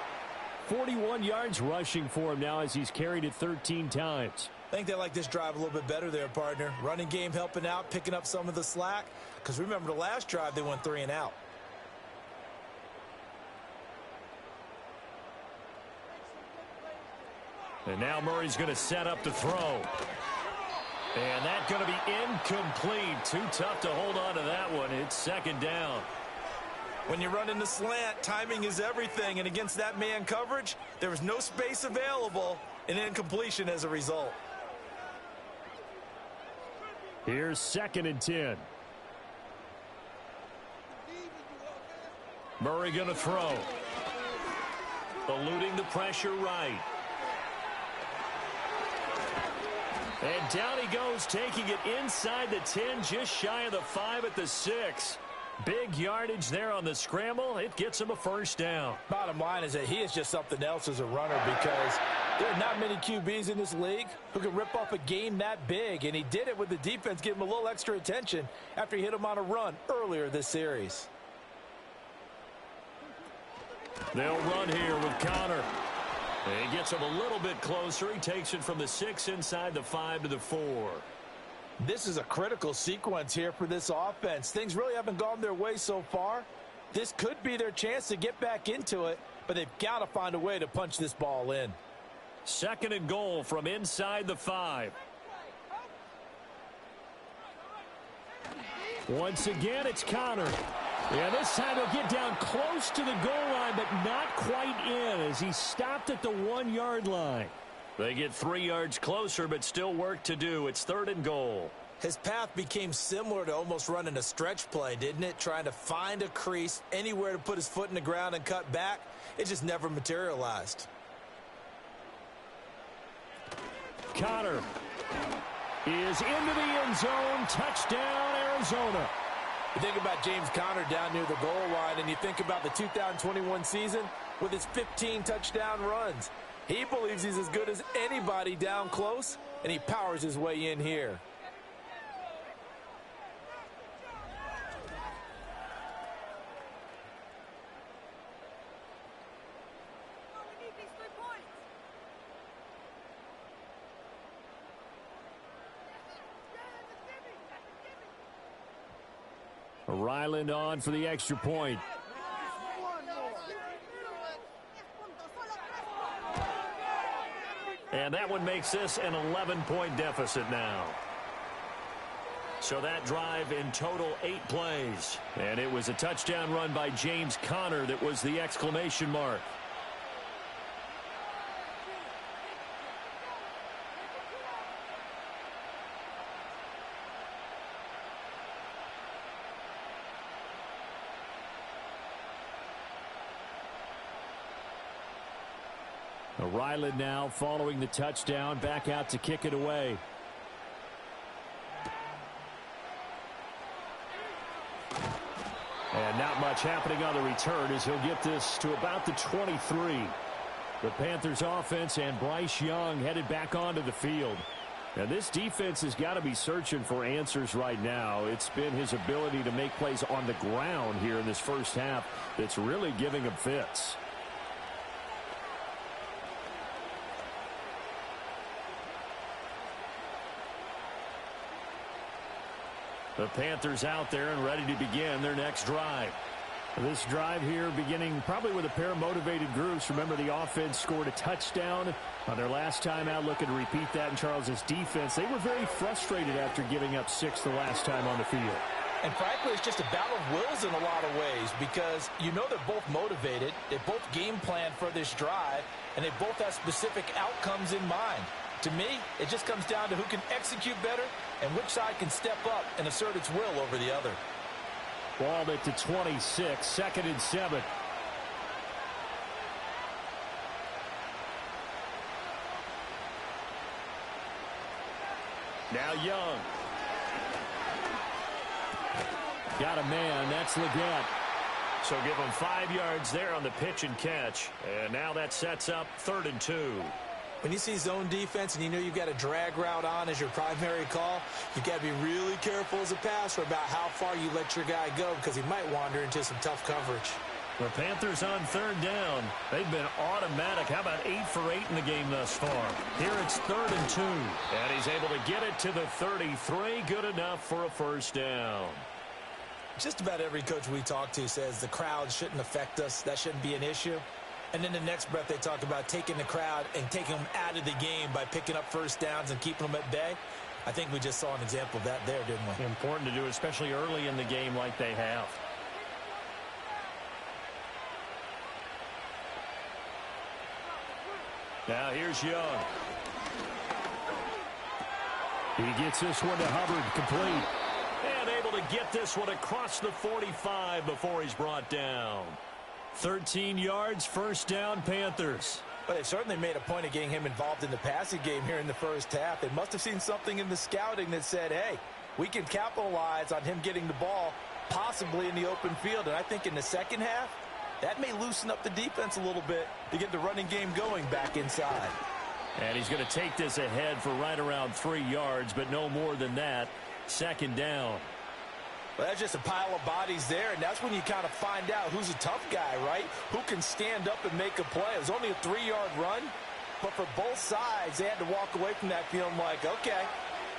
41 yards rushing for him now as he's carried it 13 times.
I think they like this drive a little bit better there, partner. Running game helping out, picking up some of the slack. Because remember the last drive, they went 3-and-out.
And now Murray's going to set up to throw. And that's going to be incomplete. Too tough to hold on to that one. It's 2nd down.
When you run in the slant, timing is everything. And against that man coverage, there was no space available, and incompletion as a result.
Here's 2nd and 10.
Murray going to throw. Eluding the pressure right. And down he goes, taking it inside the 10, just shy of the 5 at the 6. Big yardage there on the scramble. It gets him a 1st down.
Bottom line is that he is just something else as a runner because there are not many QBs in this league who can rip off a game that big, and he did it with the defense giving him a little extra attention after he hit him on a run earlier this series.
They'll run here with Connor. And he gets him a little bit closer. He takes it from the 6 inside the 5 to the 4.
This is a critical sequence here for this offense. Things really haven't gone their way so far. This could be their chance to get back into it, but they've got to find a way to punch this ball in.
2nd and goal from inside the 5.
Once again, it's Connor. Yeah, this time he'll get down close to the goal line, but not quite in as he stopped at the 1-yard line.
They get 3 yards closer, but still work to do. It's 3rd and goal.
His path became similar to almost running a stretch play, didn't it? Trying to find a crease, anywhere to put his foot in the ground and cut back. It just never materialized.
Conner is into the end zone. Touchdown, Arizona.
You think about James Conner down near the goal line, and you think about the 2021 season with his 15 touchdown runs. He believes he's as good as anybody down close, and he powers his way in here.
Ryland on for the extra point. And that one makes this an 11-point deficit now. So that drive in total 8 plays. And it was a touchdown run by James Conner that was the exclamation mark. Ryland now following the touchdown, back out to kick it away. And not much happening on the return as he'll get this to about the 23. The Panthers offense and Bryce Young headed back onto the field. Now this defense has got to be searching for answers right now. It's been his ability to make plays on the ground here in this first half that's really giving him fits. The Panthers out there and ready to begin their next drive. This drive here beginning probably with a pair of motivated groups. Remember, the offense scored a touchdown on their last time out. Looking to repeat that in Charles's defense. They were very frustrated after giving up 6 the last time on the field.
And frankly, it's just a battle of wills in a lot of ways because you know they're both motivated. They both game plan for this drive, and they both have specific outcomes in mind. To me, it just comes down to who can execute better and which side can step up and assert its will over the other.
Ball at the 26, 2nd and 7. Now Young. Got a man, that's Leggett. So give him 5 yards there on the pitch and catch. And now that sets up 3rd and 2.
When you see zone defense and you know you've got a drag route on as your primary call, you've got to be really careful as a passer about how far you let your guy go because he might wander into some tough coverage.
The Panthers on 3rd down. They've been automatic. How about 8 for 8 in the game thus far? Here it's 3rd and 2. And he's able to get it to the 33. Good enough for a first down.
Just about every coach we talk to says the crowd shouldn't affect us. That shouldn't be an issue. And in the next breath, they talk about taking the crowd and taking them out of the game by picking up first downs and keeping them at bay. I think we just saw an example of that there, didn't we?
Important to do, especially early in the game like they have. Now here's Young. He gets this one to Hubbard, complete. And able to get this one across the 45 before he's brought down. 13 yards, first down, Panthers.
But they certainly made a point of getting him involved in the passing game here in the first half. They must have seen something in the scouting that said, hey, we can capitalize on him getting the ball possibly in the open field. And I think in the second half, that may loosen up the defense a little bit to get the running game going back inside.
And he's going to take this ahead for right around 3 yards, but no more than that. 2nd down.
Well, that's just a pile of bodies there, and that's when you kind of find out who's a tough guy, right? Who can stand up and make a play. It was only a 3-yard run, but for both sides, they had to walk away from that feeling like, okay,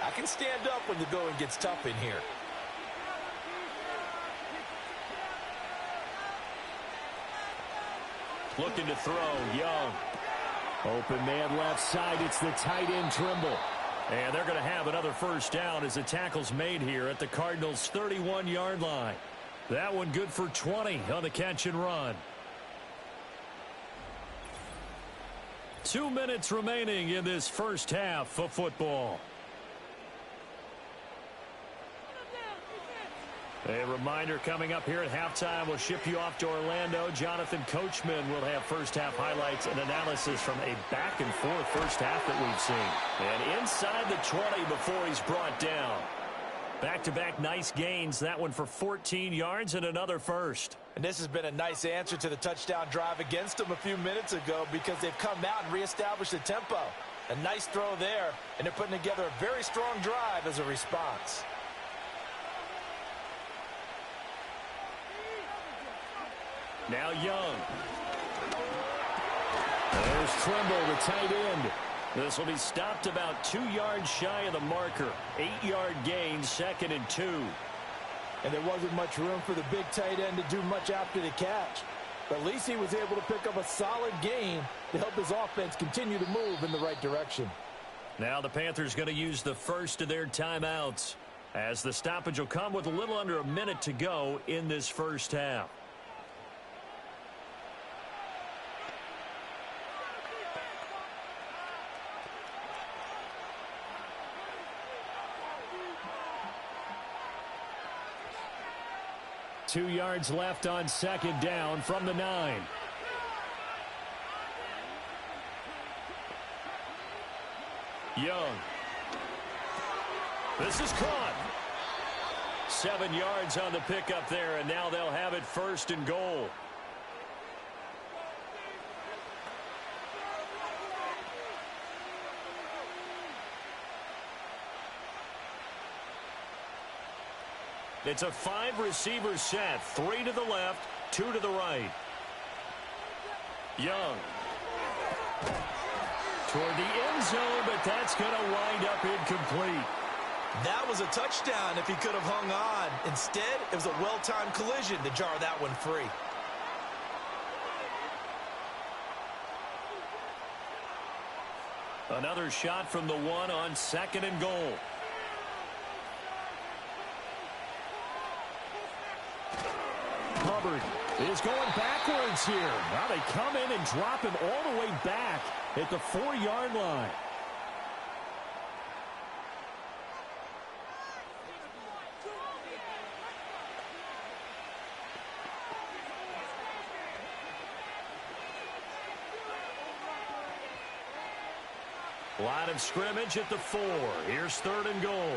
I can stand up when the going gets tough in here.
Looking to throw, Young. Open man left side, it's the tight end Trimble. And they're going to have another first down as the tackle's made here at the Cardinals' 31-yard line. That one good for 20 on the catch and run. 2 minutes remaining in this first half of football. A reminder coming up here at halftime. We'll ship you off to Orlando. Jonathan Coachman will have first-half highlights and analysis from a back-and-forth first half that we've seen. And inside the 20 before he's brought down. Back-to-back nice gains. That one for 14 yards and another first.
And this has been a nice answer to the touchdown drive against them a few minutes ago because they've come out and reestablished the tempo. A nice throw there, and they're putting together a very strong drive as a response.
Now Young. There's Trimble, the tight end. This will be stopped about 2 yards shy of the marker. 8-yard gain, 2nd and 2.
And there wasn't much room for the big tight end to do much after the catch. But at least he was able to pick up a solid gain to help his offense continue to move in the right direction.
Now the Panthers going to use the first of their timeouts as the stoppage will come with a little under a minute to go in this first half. Two yards left on 2nd down from the 9. Young. This is caught. 7 yards on the pickup there, and now they'll have it 1st and goal. It's a 5-receiver set. 3 to the left, 2 to the right. Young. Toward the end zone, but that's going to wind up incomplete.
That was a touchdown if he could have hung on. Instead, it was a well-timed collision to jar that one free.
Another shot from the 1 on 2nd and goal. Hubbard is going backwards here. Now they come in and drop him all the way back at the 4-yard line. Line of scrimmage at the 4. Here's 3rd and goal.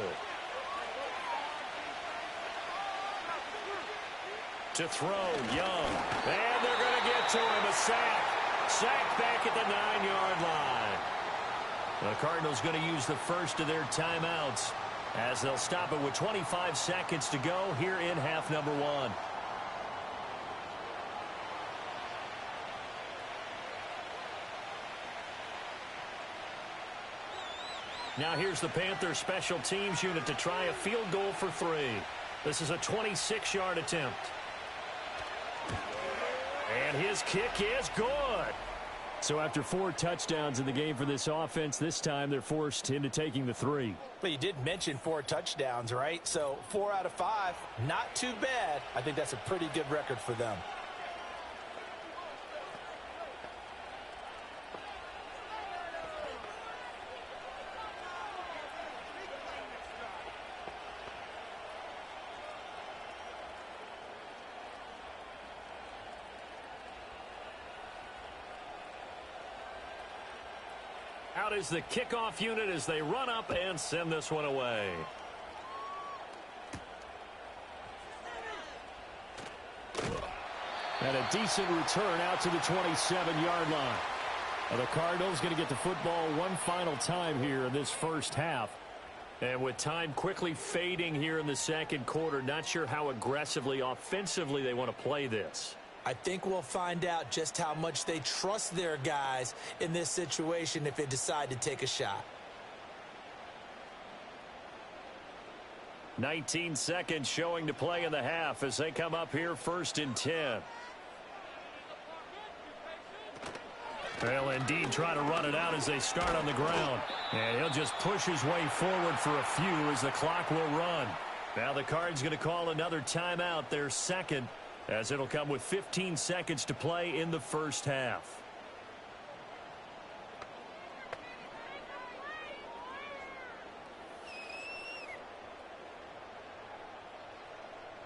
To throw, Young. And they're going to get to him. A sack. Sack back at the 9-yard line. The Cardinals going to use the first of their timeouts as they'll stop it with 25 seconds to go here in half number 1. Now here's the Panthers special teams unit to try a field goal for 3. This is a 26-yard attempt. And his kick is good. So after 4 touchdowns in the game for this offense, this time they're forced into taking the 3.
But you did mention 4 touchdowns, right? So 4 out of 5, not too bad. I think that's a pretty good record for them.
Out is the kickoff unit as they run up and send this one away. And a decent return out to the 27-yard line. The Cardinals going to get the football one final time here in this first half. And with time quickly fading here in the second quarter, not sure how aggressively, offensively they want to play this.
I think we'll find out just how much they trust their guys in this situation if they decide to take a shot.
19 seconds showing to play in the half as they come up here 1st and 10. They'll indeed try to run it out as they start on the ground. And he'll just push his way forward for a few as the clock will run. Now the Cards going to call another timeout, their second, as it'll come with 15 seconds to play in the first half.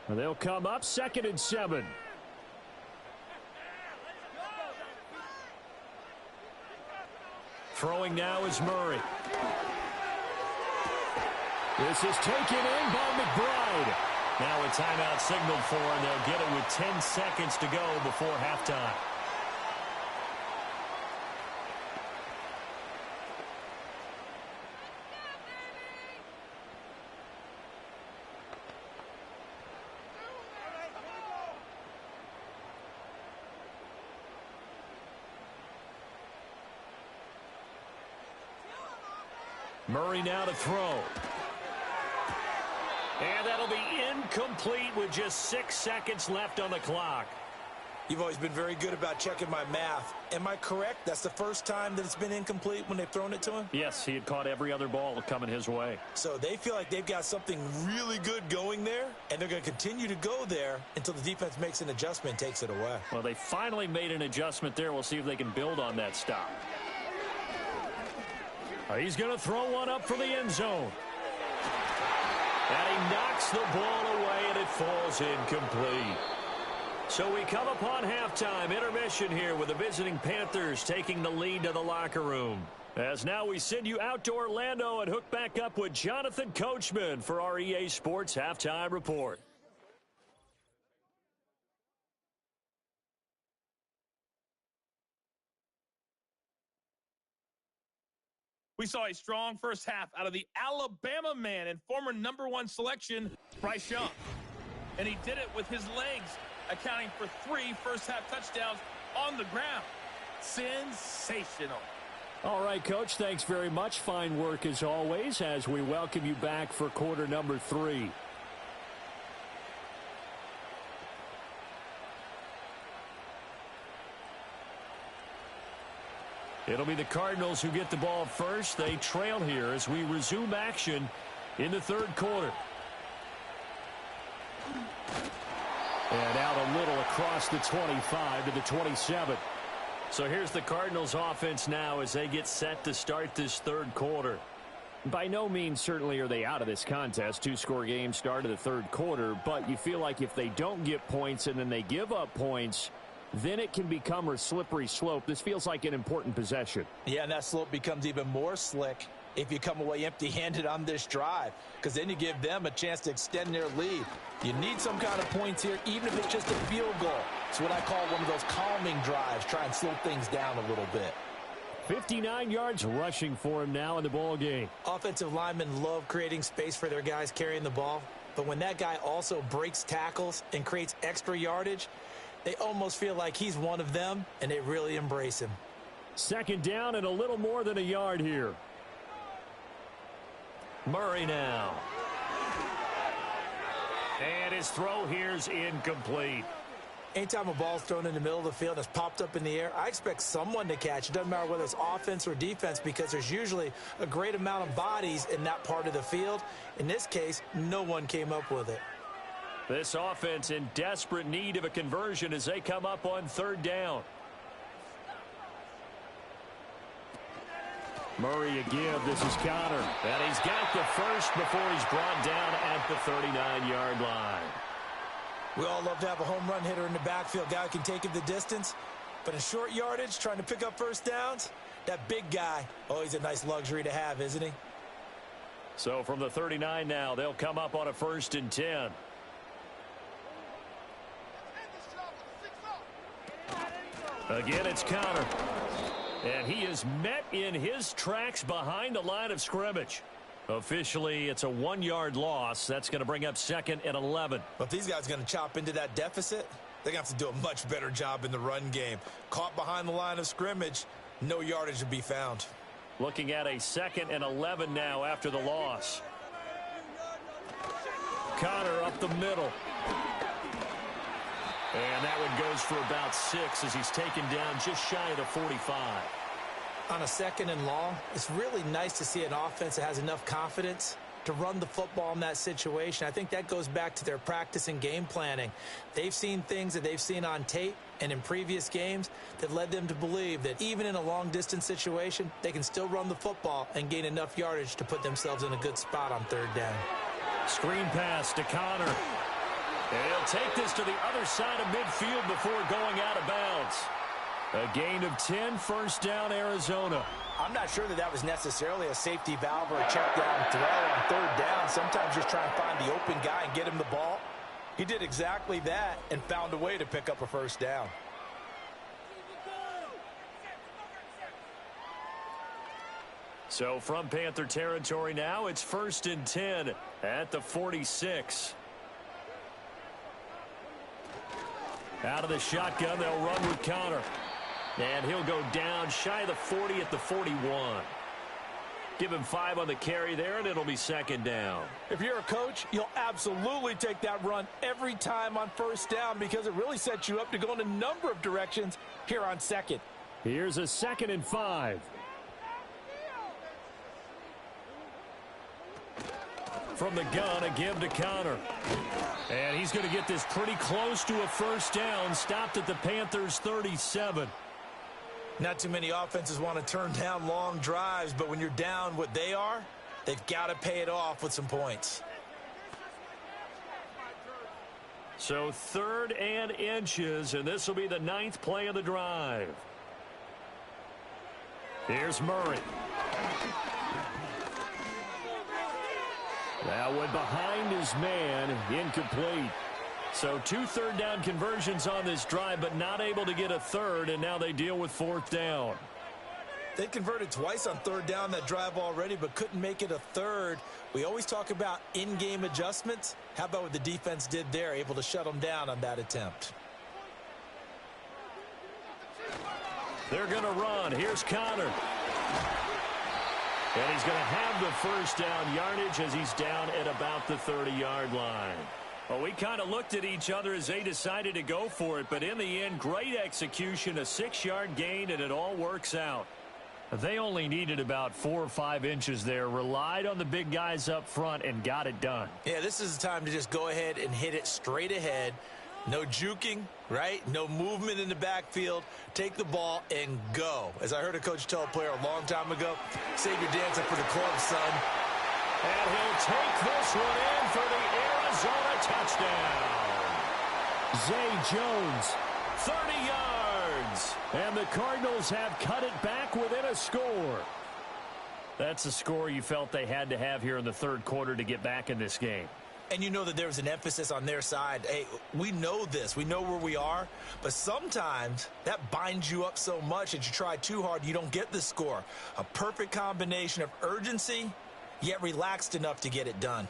They'll come up 2nd and 7. Throwing now is Murray. This is taken in by McBride. Now a timeout signaled for, and they'll get it with 10 seconds to go before halftime. Murray now to throw. And that'll be incomplete with just 6 seconds left on the clock.
You've always been very good about checking my math. Am I correct? That's the first time that it's been incomplete when they've thrown it to him?
Yes, he had caught every other ball coming his way.
So they feel like they've got something really good going there, and they're going to continue to go there until the defense makes an adjustment and takes it away.
Well, they finally made an adjustment there. We'll see if they can build on that stop. He's going to throw one up for the end zone. And he knocks the ball away, and it falls incomplete. So we come upon halftime intermission here with the visiting Panthers taking the lead to the locker room. As now we send you out to Orlando and hook back up with Jonathan Coachman for our EA Sports Halftime Report.
We saw a strong first half out of the Alabama man and former #1 selection, Bryce Young. And he did it with his legs, accounting for 3 first-half touchdowns on the ground. Sensational.
All right, Coach, thanks very much. Fine work as always as we welcome you back for quarter number 3. It'll be the Cardinals who get the ball first. They trail here as we resume action in the 3rd quarter. And out a little across the 25 to the 27. So here's the Cardinals offense now as they get set to start this 3rd quarter. By no means certainly are they out of this contest. 2-score game start of the 3rd quarter. But you feel like if they don't get points and then they give up points, then it can become a slippery slope. This feels like an important possession.
Yeah, and that slope becomes even more slick if you come away empty-handed on this drive, because then you give them a chance to extend their lead. You need some kind of points here, even if it's just a field goal. It's what I call one of those calming drives. Try and slow things down a little bit.
59 yards rushing for him now in the ball game.
Offensive linemen love creating space for their guys carrying the ball, but when that guy also breaks tackles and creates extra yardage, they almost feel like he's one of them, and they really embrace him.
2nd down and a little more than a yard here. Murray now. And his throw here's incomplete.
Anytime a ball's thrown in the middle of the field and it's popped up in the air, I expect someone to catch. It doesn't matter whether it's offense or defense, because there's usually a great amount of bodies in that part of the field. In this case, no one came up with it.
This offense in desperate need of a conversion as they come up on 3rd down. Murray again. This is Connor. And he's got the first before he's brought down at the 39-yard line.
We all love to have a home run hitter in the backfield, guy who can take it the distance. But in short yardage, trying to pick up first downs, that big guy, always a nice luxury to have, isn't he?
So from the 39 now, they'll come up on a 1st and 10. Again, it's Connor. And he is met in his tracks behind the line of scrimmage. Officially, it's a 1-yard loss. That's going to bring up 2nd and 11.
But if these guys are going to chop into that deficit, they're going to have to do a much better job in the run game. Caught behind the line of scrimmage, no yardage to be found.
Looking at a 2nd and 11 now after the loss. Connor up the middle. And that one goes for about 6 as he's taken down just shy of the 45.
On a 2nd and long, it's really nice to see an offense that has enough confidence to run the football in that situation. I think that goes back to their practice and game planning. They've seen things that they've seen on tape and in previous games that led them to believe that even in a long-distance situation, they can still run the football and gain enough yardage to put themselves in a good spot on 3rd down.
Screen pass to Connor.
And he'll take this to the other side of midfield before going out of bounds. A gain of 10, first down, Arizona.
I'm not sure that was necessarily a safety valve or a check down throw on third down. Sometimes just try and find the open guy and get him the ball. He did exactly that and found a way to pick up a first down.
So from Panther territory now, it's 1st and 10 at the 46. Out of the shotgun, they'll run with Connor. And he'll go down shy of the 40 at the 41. Give him 5 on the carry there, and it'll be 2nd down.
If you're a coach, you'll absolutely take that run every time on first down because it really sets you up to go in a number of directions here on 2nd.
Here's a 2nd and 5.
From the gun, a give to Connor. And he's going to get this pretty close to a first down, stopped at the Panthers' 37.
Not too many offenses want to turn down long drives, but when you're down what they are, they've got to pay it off with some points.
So 3rd and inches, and this will be the 9th play of the drive. Here's Murray. That went behind his man, incomplete. So 2 third-down conversions on this drive, but not able to get a third, and now they deal with 4th down.
They converted twice on 3rd down that drive already, but couldn't make it a third. We always talk about in-game adjustments. How about what the defense did there, able to shut them down on that attempt?
They're going to run. Here's Connor. And he's going to have the first down yardage as he's down at about the 30-yard line. Well, we kind of looked at each other as they decided to go for it, but in the end, great execution, a 6-yard gain, and it all works out. They only needed about 4 or 5 inches there, relied on the big guys up front, and got it done.
Yeah, this is the time to just go ahead and hit it straight ahead. No juking, right? No movement in the backfield. Take the ball and go. As I heard a coach tell a player a long time ago, save your dancing for the club, son.
And he'll take this one in for the Arizona touchdown.
Zay Jones.
30 yards.
And the Cardinals have cut it back within a score.
That's a score you felt they had to have here in the 3rd quarter to get back in this game.
And you know that there was an emphasis on their side. Hey, we know this. We know where we are. But sometimes that binds you up so much that you try too hard, you don't get the score. A perfect combination of urgency, yet relaxed enough to get it done.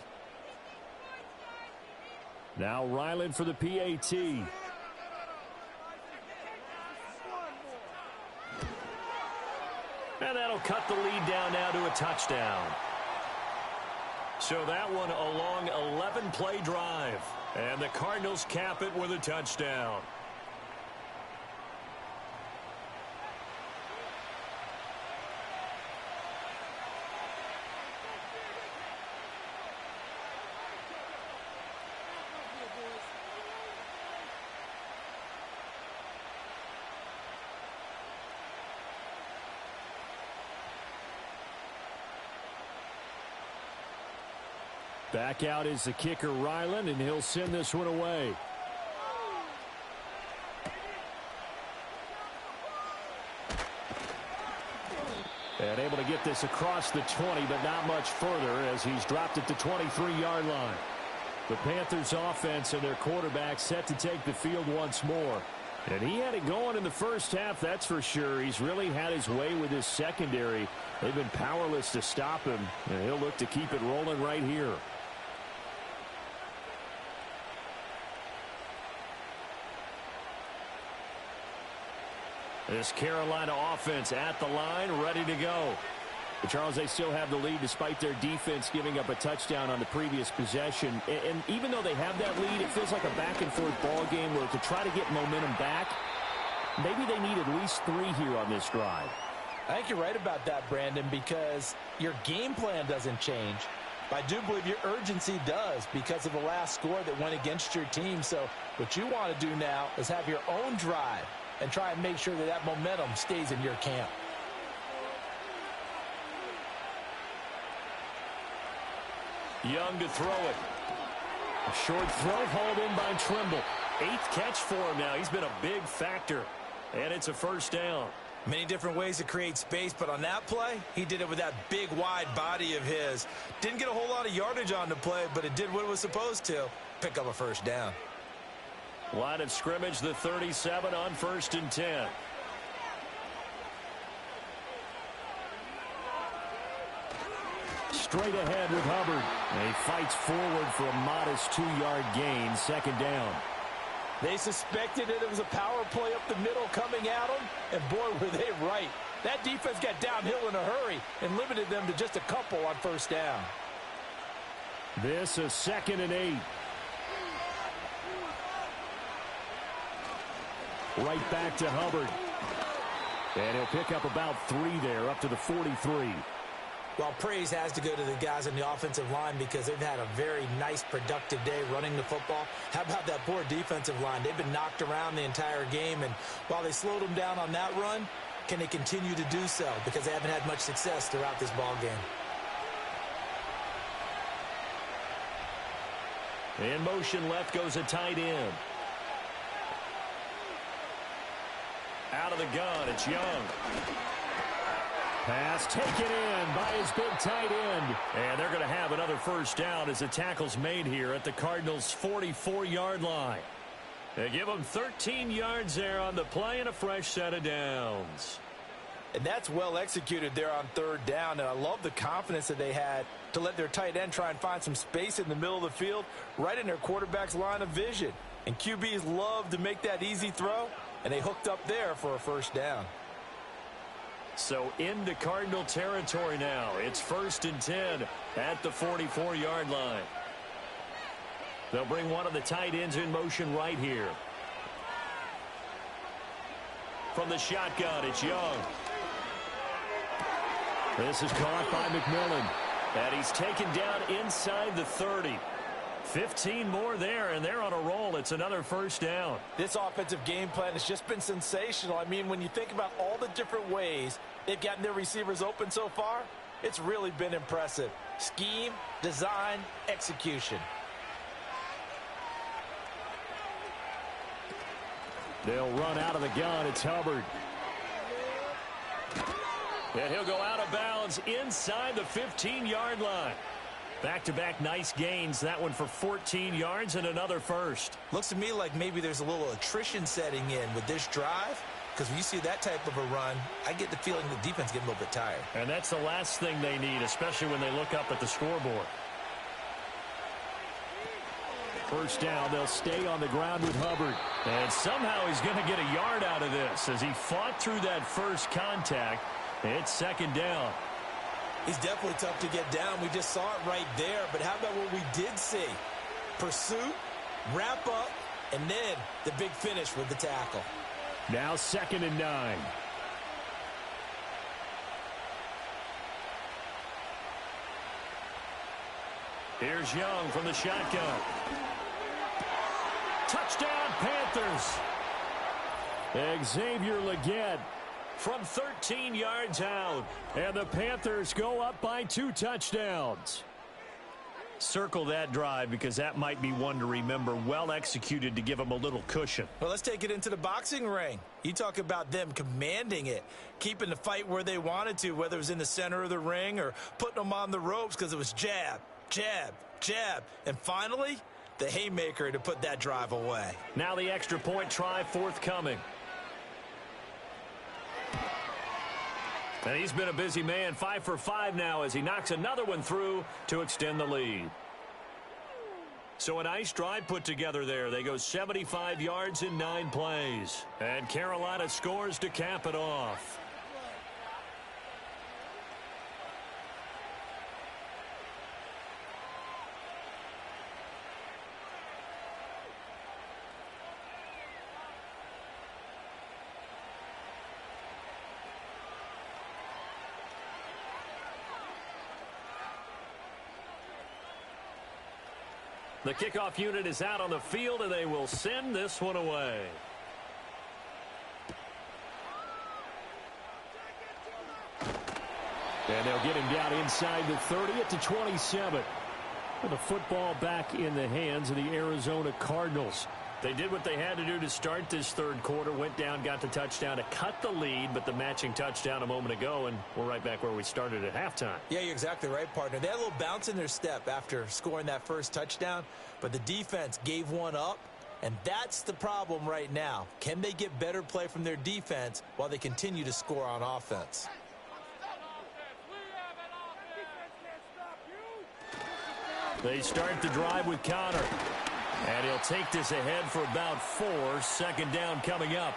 Now Ryland for the PAT.
And that'll cut the lead down now to a touchdown. So that one a long 11-play drive. And the Cardinals cap it with a touchdown.
Back out is the kicker, Ryland, and he'll send this one away. And able to get this across the 20, but not much further as he's dropped it to 23-yard line. The Panthers offense and their quarterback set to take the field once more. And he had it going in the first half, that's for sure. He's really had his way with his secondary. They've been powerless to stop him, and he'll look to keep it rolling right here.
This Carolina offense at the line, ready to go.
But Charles, they still have the lead despite their defense giving up a touchdown on the previous possession. And even though they have that lead, it feels like a back-and-forth ball game where to try to get momentum back, maybe they need at least 3 here on this drive.
I think you're right about that, Brandon, because your game plan doesn't change. But I do believe your urgency does because of the last score that went against your team. So what you want to do now is have your own drive and try and make sure that that momentum stays in your camp.
Young to throw it. A short throw hauled in by Trimble. 8th catch for him now. He's been a big factor. And it's a first down.
Many different ways to create space, but on that play, he did it with that big, wide body of his. Didn't get a whole lot of yardage on the play, but it did what it was supposed to. Pick up a first down.
Line of scrimmage, the 37 on 1st and 10. Straight ahead with Hubbard. And he fights forward for a modest 2-yard gain, 2nd down.
They suspected it was a power play up the middle coming at them, and boy, were they right. That defense got downhill in a hurry and limited them to just a couple on 1st down.
This is 2nd and 8. Right back to Hubbard. And he'll pick up about 3 there, up to the 43.
Well, praise has to go to the guys on the offensive line because they've had a very nice, productive day running the football. How about that poor defensive line? They've been knocked around the entire game, and while they slowed them down on that run, can they continue to do so? Because they haven't had much success throughout this ball game.
In motion left goes a tight end. Out of the gun, it's Young.
Pass taken in by his big tight end.
And they're going to have another first down as the tackle's made here at the Cardinals' 44-yard line. They give them 13 yards there on the play and a fresh set of downs.
And that's well executed there on 3rd down. And I love the confidence that they had to let their tight end try and find some space in the middle of the field, right in their quarterback's line of vision. And QBs love to make that easy throw, and they hooked up there for a first down.
So into Cardinal territory now. It's 1st and 10 at the 44-yard line. They'll bring one of the tight ends in motion right here. From the shotgun, it's Young.
This is caught by McMillan.
And he's taken down inside the 30. 15 more there, and they're on a roll. It's another first down.
This offensive game plan has just been sensational. I mean, when you think about all the different ways they've gotten their receivers open so far, it's really been impressive. Scheme, design, execution.
They'll run out of the gun. It's Hubbard.
And he'll go out of bounds inside the 15-yard line. Back-to-back nice gains. That one for 14 yards and another first.
Looks to me like maybe there's a little attrition setting in with this drive, because when you see that type of a run, I get the feeling the defense getting a little bit tired.
And that's the last thing they need, especially when they look up at the scoreboard.
First down, they'll stay on the ground with Hubbard.
And somehow he's going to get a yard out of this as he fought through that first contact. It's 2nd down.
He's definitely tough to get down. We just saw it right there. But how about what we did see? Pursuit, wrap up, and then the big finish with the tackle.
Now 2nd and 9.
Here's Young from the shotgun. Touchdown, Panthers.
Xavier Legette
from 13 yards out.
And the Panthers go up by 2 touchdowns.
Circle that drive because that might be one to remember. Well executed to give them a little cushion.
Well, let's take it into the boxing ring. You talk about them commanding it, keeping the fight where they wanted to, whether it was in the center of the ring or putting them on the ropes because it was jab, jab, jab. And finally, the haymaker to put that drive away.
Now the extra point try forthcoming. And he's been a busy man, 5 for 5 now as he knocks another one through to extend the lead. So a nice drive put together there. They go 75 yards in 9 plays. And Carolina scores to cap it off. The kickoff unit is out on the field, and they will send this one away.
And they'll get him down inside the 30 at the 27. The football back in the hands of the Arizona Cardinals. They did what they had to do to start this third quarter. Went down, got the touchdown to cut the lead, but the matching touchdown a moment ago, and we're right back where we started at halftime.
Yeah, you're exactly right, partner. They had a little bounce in their step after scoring that first touchdown, but the defense gave one up, and that's the problem right now. Can they get better play from their defense while they continue to score on offense?
They start the drive with Connor. And he'll take this ahead for about 4. Second down coming up.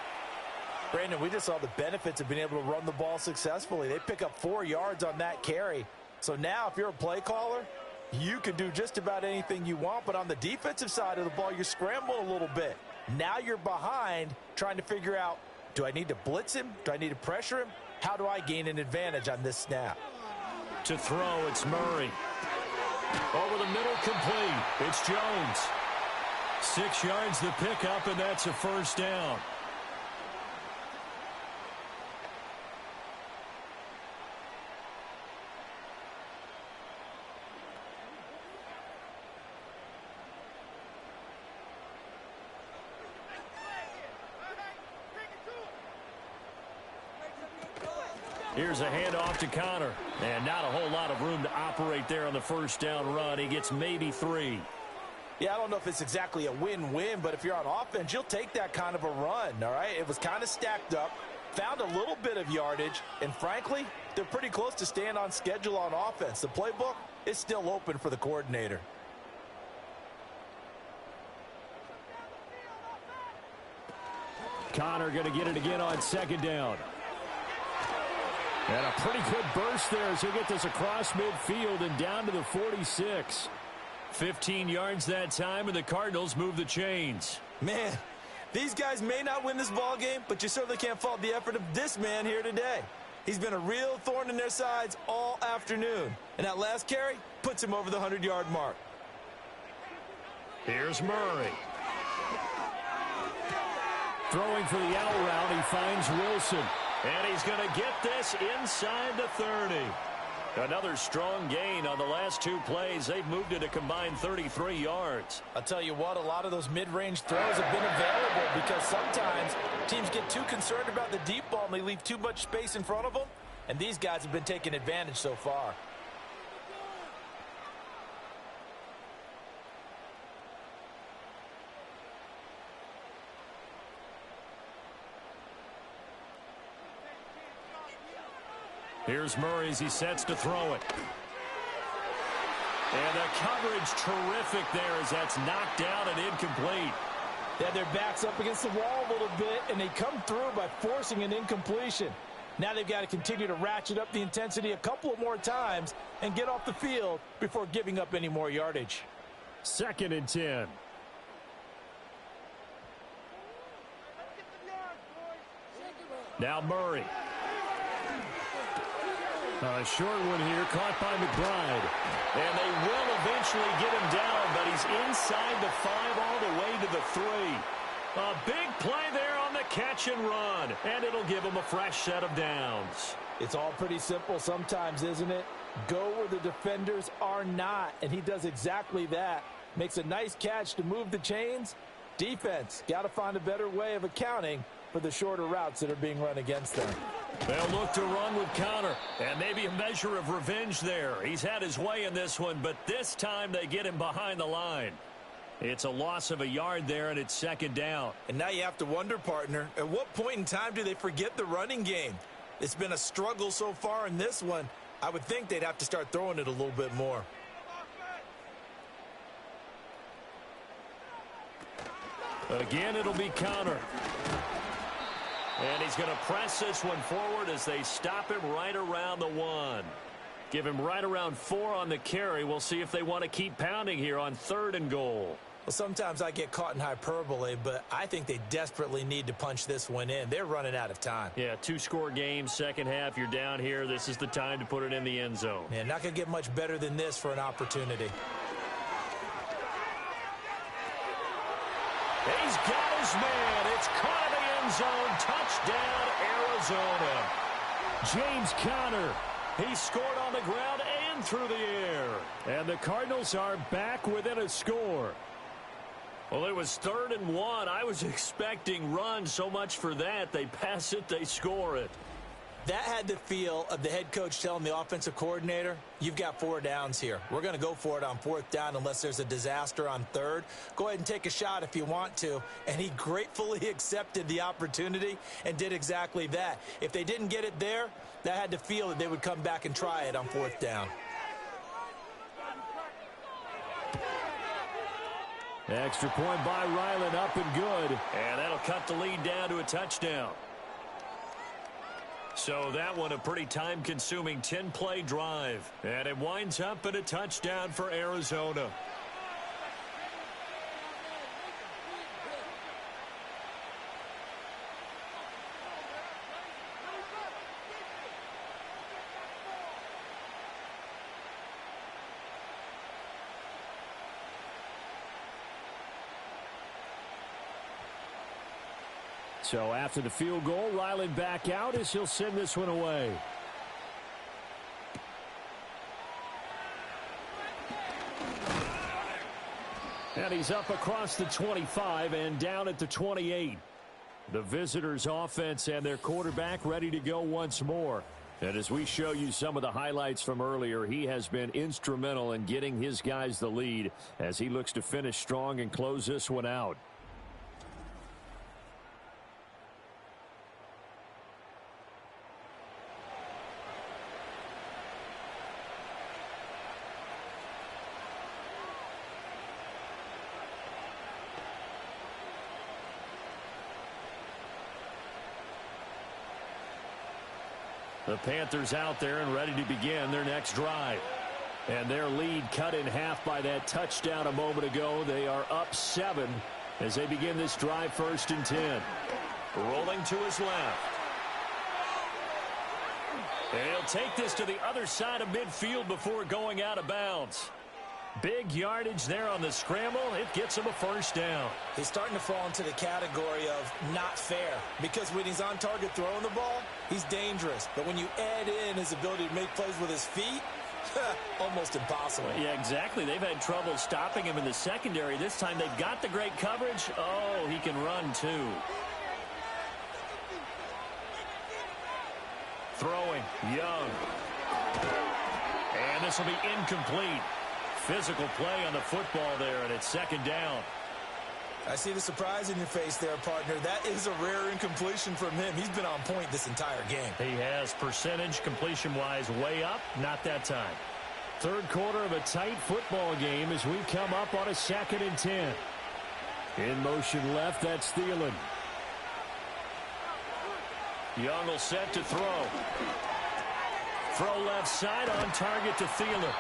Brandon, we just saw the benefits of being able to run the ball successfully. They pick up 4 yards on that carry. So now if you're a play caller, you can do just about anything you want. But on the defensive side of the ball, you're scrambling a little bit. Now you're behind trying to figure out, do I need to blitz him? Do I need to pressure him? How do I gain an advantage on this snap?
To throw, it's Murray. Over the middle, complete. It's Jones. 6 yards the pickup, and that's a first down. Here's a handoff to Connor. And not a whole lot of room to operate there on the first down run. He gets maybe 3.
Yeah, I don't know if it's exactly a win-win, but if you're on offense, you'll take that kind of a run, all right? It was kind of stacked up, found a little bit of yardage, and frankly, they're pretty close to staying on schedule on offense. The playbook is still open for the coordinator.
Connor going to get it again on second down. And a pretty good burst there as he'll get this across midfield and down to the 46. 15 yards that time, and the Cardinals move the chains.
Man, these guys may not win this ball game, but you certainly can't fault the effort of this man here today. He's been a real thorn in their sides all afternoon. And that last carry puts him over the 100-yard mark.
Here's Murray. Throwing for the out route, he finds Wilson. And he's going to get this inside the 30. Another strong gain on the last 2 plays. They've moved it a combined 33 yards.
I'll tell you what, a lot of those mid-range throws have been available because sometimes teams get too concerned about the deep ball and they leave too much space in front of them. And these guys have been taking advantage so far.
Here's Murray as he sets to throw it. And the coverage terrific there as that's knocked down and incomplete.
Yeah, their back's up against the wall a little bit, and they come through by forcing an incompletion. Now they've got to continue to ratchet up the intensity a couple of more times and get off the field before giving up any more yardage.
2nd and 10. Now Murray. A short one here, caught by McBride. And they will eventually get him down, but he's inside the 5 all the way to the 3. A big play there on the catch and run, and it'll give him a fresh set of downs.
It's all pretty simple sometimes, isn't it? Go where the defenders are not, and he does exactly that. Makes a nice catch to move the chains. Defense, got to find a better way of accounting for the shorter routes that are being run against them.
They'll look to run with Connor, and maybe a measure of revenge there. He's had his way in this one, but this time they get him behind the line. It's a loss of a yard there, and it's 2nd down.
And now you have to wonder, partner, at what point in time do they forget the running game? It's been a struggle so far in this one. I would think they'd have to start throwing it a little bit more.
Again, it'll be Connor. And he's going to press this one forward as they stop him right around the 1. Give him right around 4 on the carry. We'll see if they want to keep pounding here on 3rd and goal.
Well, sometimes I get caught in hyperbole, but I think they desperately need to punch this one in. They're running out of time.
Yeah, 2-score game, second half. You're down here. This is the time to put it in the end zone.
Yeah, not going to get much better than this for an opportunity.
He's got his man. It's caught in the end zone. Touchdown, Arizona. James Conner
He scored on the ground and through the air.
And the Cardinals are back within a score.
Well, it was 3rd and 1. I was expecting runs. So much for that. They pass it, they score it.
That had the feel of the head coach telling the offensive coordinator, you've got 4 downs here. We're going to go for it on 4th down unless there's a disaster on 3rd. Go ahead and take a shot if you want to. And he gratefully accepted the opportunity and did exactly that. If they didn't get it there, that had to feel that they would come back and try it on 4th down.
Extra point by Ryland, up and good.
And that'll cut the lead down to a touchdown. So that one a pretty time-consuming 10-play drive. And it winds up in a touchdown for Arizona.
So after the field goal, Ryland back out as he'll send this one away. And he's up across the 25 and down at the 28. The visitors' offense and their quarterback ready to go once more. And as we show you some of the highlights from earlier, he has been instrumental in getting his guys the lead as he looks to finish strong and close this one out. The Panthers out there and ready to begin their next drive. And their lead cut in half by that touchdown a moment ago. They are up 7 as they begin this drive, 1st and 10.
Rolling to his left. And he'll take this to the other side of midfield before going out of bounds. Big yardage there on the scramble. It gets him a 1st down.
He's starting to fall into the category of not fair because when he's on target throwing the ball, he's dangerous. But when you add in his ability to make plays with his feet, almost impossible.
Yeah, exactly. They've had trouble stopping him in the secondary. This time they've got the great coverage. Oh, he can run too. Throwing, Young. And this will be incomplete. Physical play on the football there, and it's 2nd down.
I see the surprise in your face there, partner. That is a rare incompletion from him. He's been on point this entire game.
He has percentage completion-wise way up, not that time.
3rd quarter of a tight football game as we come up on a 2nd and 10. In motion left, that's Thielen.
Young will set to throw. Throw left side on target to Thielen.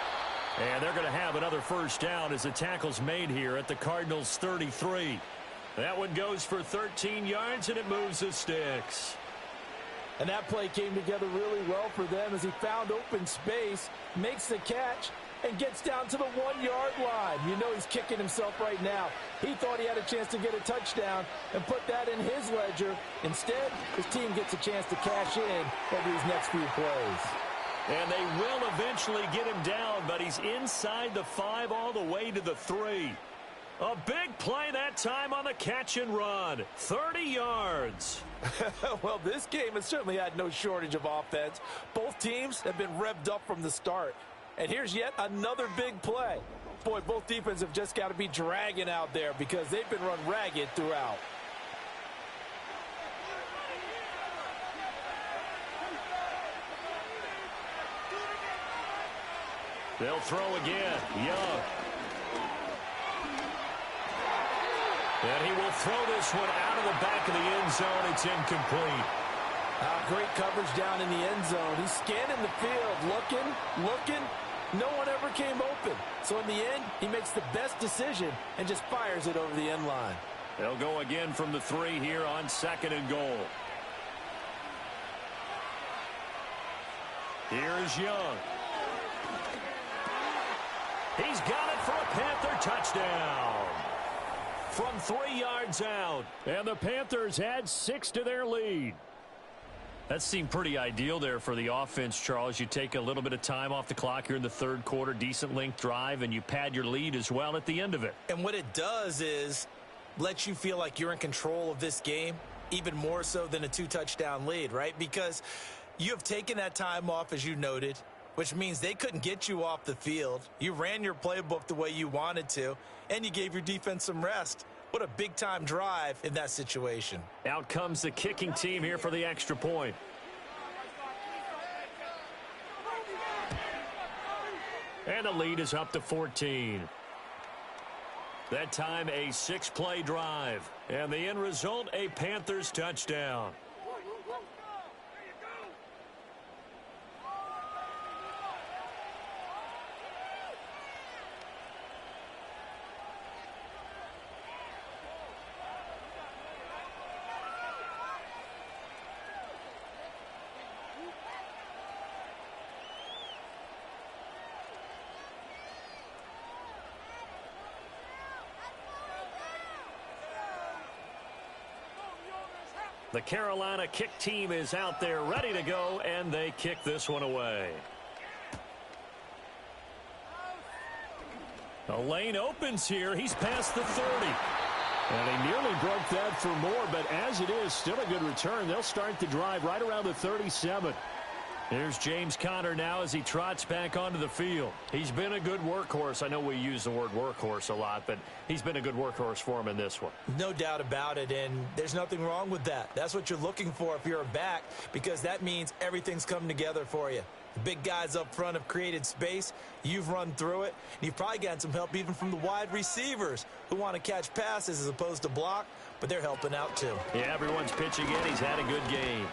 And they're going to have another 1st down as the tackle's made here at the Cardinals' 33. That one goes for 13 yards, and it moves the sticks.
And that play came together really well for them as he found open space, makes the catch, and gets down to the 1-yard line. You know he's kicking himself right now. He thought he had a chance to get a touchdown and put that in his ledger. Instead, his team gets a chance to cash in over these next few plays.
And they will eventually get him down, but he's inside the 5 all the way to the 3. A big play that time on the catch and run. 30 yards.
Well, this game has certainly had no shortage of offense. Both teams have been revved up from the start. And here's yet another big play. Boy, both defenses have just got to be dragging out there because they've been run ragged throughout.
They'll throw again. Young. And he will throw this one out of the back of the end zone. It's incomplete.
Great coverage down in the end zone. He's scanning the field, looking. No one ever came open. So in the end, he makes the best decision and just fires it over the end line.
They'll go again from the 3 here on 2nd and goal. Here's Young. He's got it for a Panther touchdown. From 3 yards out.
And the Panthers add 6 to their lead.
That seemed pretty ideal there for the offense, Charles. You take a little bit of time off the clock here in the third quarter, decent length drive, and you pad your lead as well at the end of it.
And what it does is let you feel like you're in control of this game, even more so than a 2-touchdown lead, right? Because you have taken that time off, as you noted, which means they couldn't get you off the field. You ran your playbook the way you wanted to, and you gave your defense some rest. What a big-time drive in that situation.
Out comes the kicking team here for the extra point. And the lead is up to 14. That time a 6-play drive. And the end result, a Panthers touchdown. The Carolina kick team is out there ready to go, and they kick this one away. The lane opens here. He's past the 30. And he nearly broke that for more, but as it is, still a good return. They'll start the drive right around the 37. Here's James Conner now as he trots back onto the field. He's been a good workhorse. I know we use the word workhorse a lot, but he's been a good workhorse for him in this one.
No doubt about it, and there's nothing wrong with that. That's what you're looking for if you're a back, because that means everything's coming together for you. The big guys up front have created space. You've run through it. And you've probably gotten some help even from the wide receivers who want to catch passes as opposed to block, but they're helping out too.
Yeah, everyone's pitching in. He's had a good game.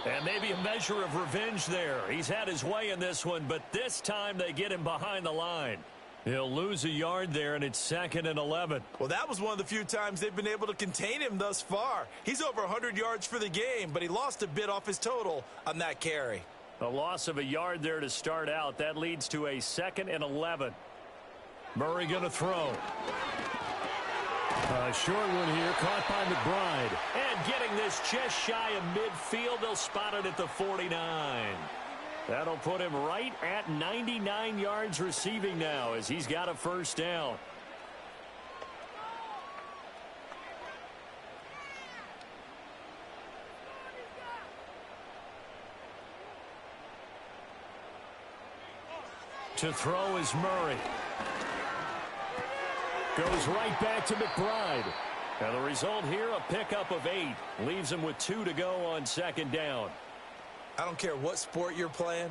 And maybe a measure of revenge there. He's had his way in this one, but this time they get him behind the line. He'll lose a yard there, and it's 2nd and 11.
Well, that was one of the few times they've been able to contain him thus far. He's over 100 yards for the game, but he lost a bit off his total on that carry.
A loss of a yard there to start out. That leads to a 2nd and 11. Murray going to throw. A short one here, caught by McBride. And getting this just shy of midfield, they'll spot it at the 49. That'll put him right at 99 yards receiving now as he's got a first down. To throw is Murray. Goes right back to McBride. And the result here, a pickup of 8. Leaves him with 2 to go on 2nd down.
I don't care what sport you're playing.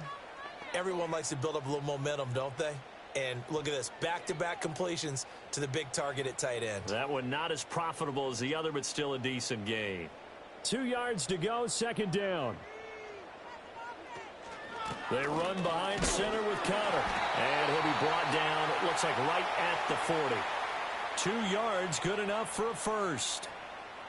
Everyone likes to build up a little momentum, don't they? And look at this, back-to-back completions to the big target at tight end.
That one not as profitable as the other, but still a decent gain.
2 yards to go, 2nd down.
They run behind center with Conner. And he'll be brought down, it looks like right at the 40. 2 yards, good enough for a first.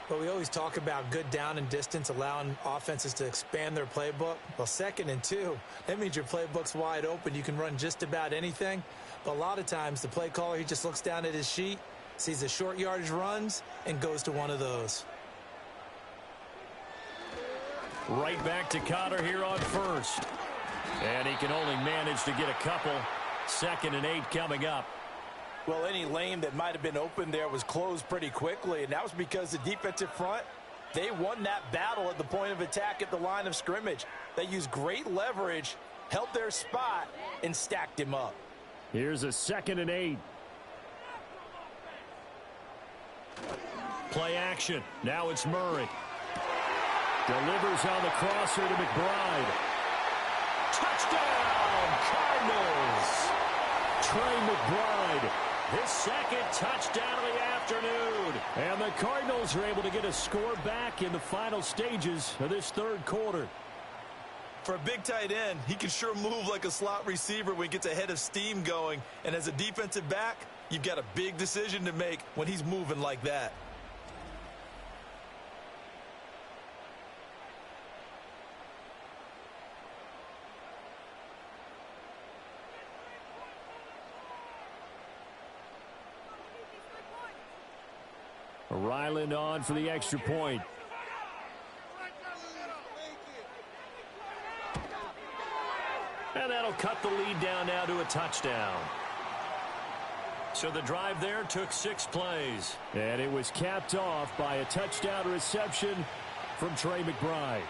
Well, we always talk about good down and distance, allowing offenses to expand their playbook. Well, 2nd and 2, that means your playbook's wide open. You can run just about anything. But a lot of times, the play caller, he just looks down at his sheet, sees the short yardage runs, and goes to one of those.
Right back to Conner here on first. And he can only manage to get a couple. 2nd and 8 coming up.
Well, any lane that might have been open there was closed pretty quickly, and that was because the defensive front, they won that battle at the point of attack at the line of scrimmage. They used great leverage, held their spot, and stacked him up.
Here's a 2nd and 8.
Play action. Now it's Murray. Delivers on the crosser to McBride. Touchdown, Cardinals! Trey McBride, his 2nd touchdown of the afternoon.
And the Cardinals are able to get a score back in the final stages of this 3rd quarter.
For a big tight end, he can sure move like a slot receiver when he gets a head of steam going. And as a defensive back, you've got a big decision to make when he's moving like that.
Ryland on for the extra point.
And that'll cut the lead down now to a touchdown. So the drive there took 6 plays.
And it was capped off by a touchdown reception from Trey McBride.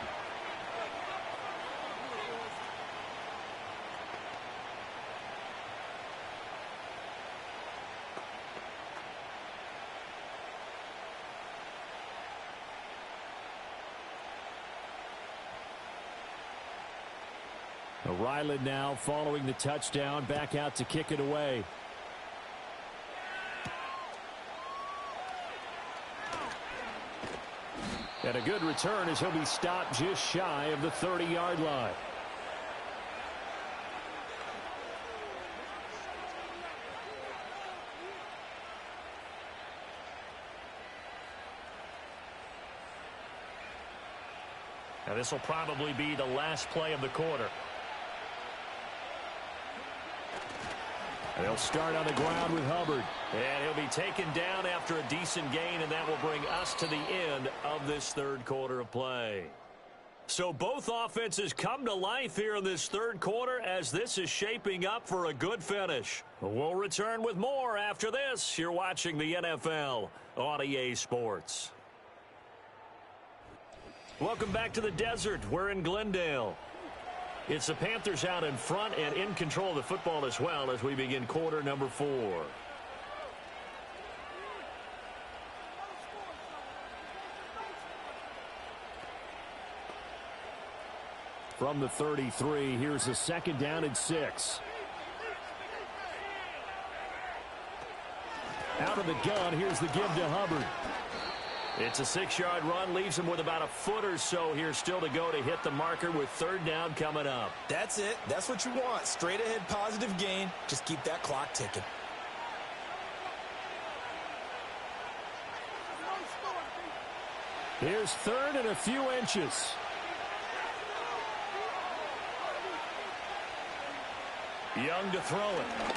Ryland now following the touchdown, back out to kick it away. And a good return as he'll be stopped just shy of the 30-yard line.
Now this will probably be the last play of the quarter.
They'll start on the ground with Hubbard.
And he'll be taken down after a decent gain, and that will bring us to the end of this third quarter of play. So both offenses come to life here in this third quarter as this is shaping up for a good finish. We'll return with more after this. You're watching the NFL on EA Sports. Welcome back to the desert. We're in Glendale. It's the Panthers out in front and in control of the football as well as we begin quarter number 4.
From the 33, here's a 2nd down and 6. Out of the gun, here's the give to Hubbard.
It's a 6-yard run, leaves him with about a foot or so here still to go to hit the marker with 3rd down coming up.
That's it. That's what you want. Straight ahead positive gain. Just keep that clock ticking.
Here's 3rd and a few inches.
Young to throw it.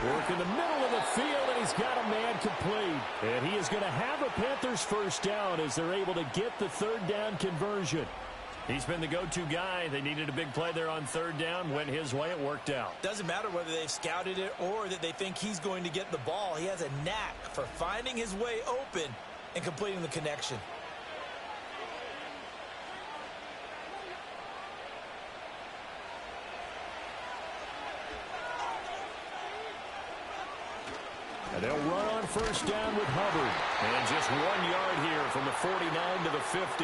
Work in the middle of the field, and he's got a man complete. And he is going to have a Panthers 1st down as they're able to get the 3rd down conversion.
He's been the go-to guy. They needed a big play there on 3rd down. Went his way. It worked out.
Doesn't matter whether they've scouted it or that they think he's going to get the ball. He has a knack for finding his way open and completing the connection.
And they'll run on 1st down with Hubbard.
And just 1 yard here from the 49 to the 50.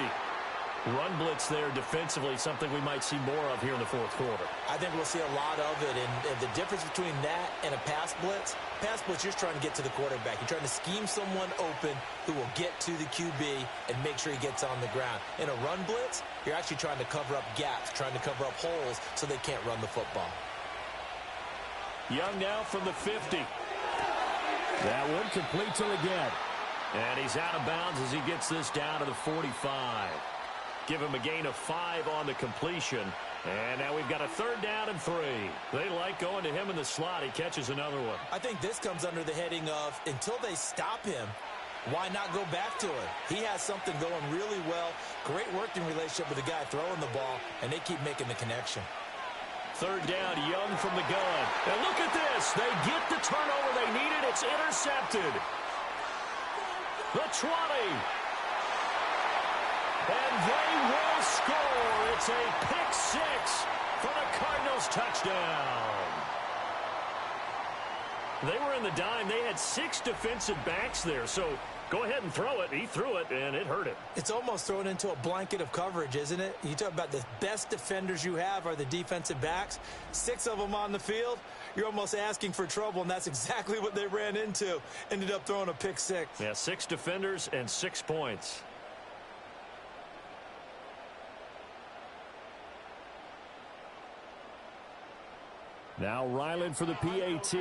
Run blitz there defensively, something we might see more of here in the 4th quarter.
I think we'll see a lot of it. And the difference between that and a pass blitz, you're just trying to get to the quarterback. You're trying to scheme someone open who will get to the QB and make sure he gets on the ground. In a run blitz, you're actually trying to cover up gaps, trying to cover up holes so they can't run the football.
Young now from the 50.
That one complete till again.
And he's out of bounds as he gets this down to the 45. Give him a gain of 5 on the completion. And now we've got a 3rd down and 3. They like going to him in the slot. He catches another one.
I think this comes under the heading of until they stop him, why not go back to it? He has something going really well. Great working relationship with the guy throwing the ball, and they keep making the connection.
3rd down, Young from the gun. And look at this. They get the turnover they needed. It's intercepted. The 20. And they will score. It's a pick 6 for the Cardinals touchdown. They were in the dime. They had 6 defensive backs there. So go ahead and throw it. He threw it, and it hurt him.
It's almost thrown into a blanket of coverage, isn't it? You talk about the best defenders you have are the defensive backs. 6 of them on the field. You're almost asking for trouble, and that's exactly what they ran into. Ended up throwing a pick 6.
Yeah, 6 defenders and 6 points.
Now Ryland for the PAT.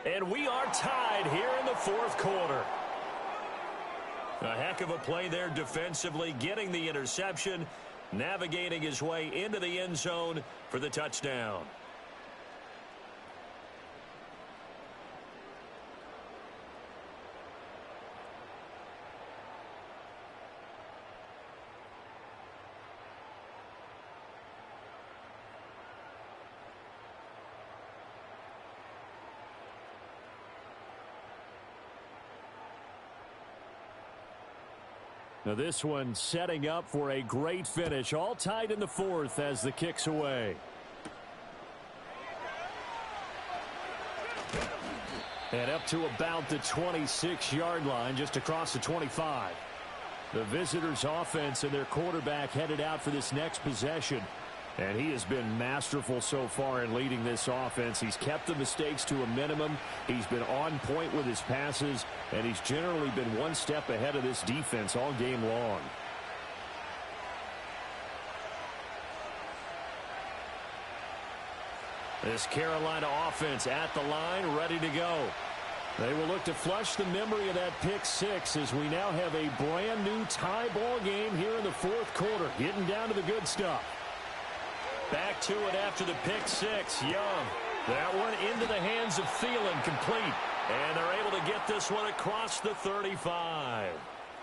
And we are tied here in the 4th quarter. A heck of a play there defensively, getting the interception, navigating his way into the end zone for the touchdown.
Now this one setting up for a great finish. All tied in the fourth as the kick's away. And up to about the 26-yard line, just across the 25. The visitors' offense and their quarterback headed out for this next possession. And he has been masterful so far in leading this offense. He's kept the mistakes to a minimum. He's been on point with his passes. And he's generally been one step ahead of this defense all game long. This Carolina offense at the line, ready to go. They will look to flush the memory of that pick six as we now have a brand new tie ball game here in the fourth quarter. Getting down to the good stuff. Back to it after the pick six. Young. That one into the hands of Thielen, complete. And they're able to get this one across the 35.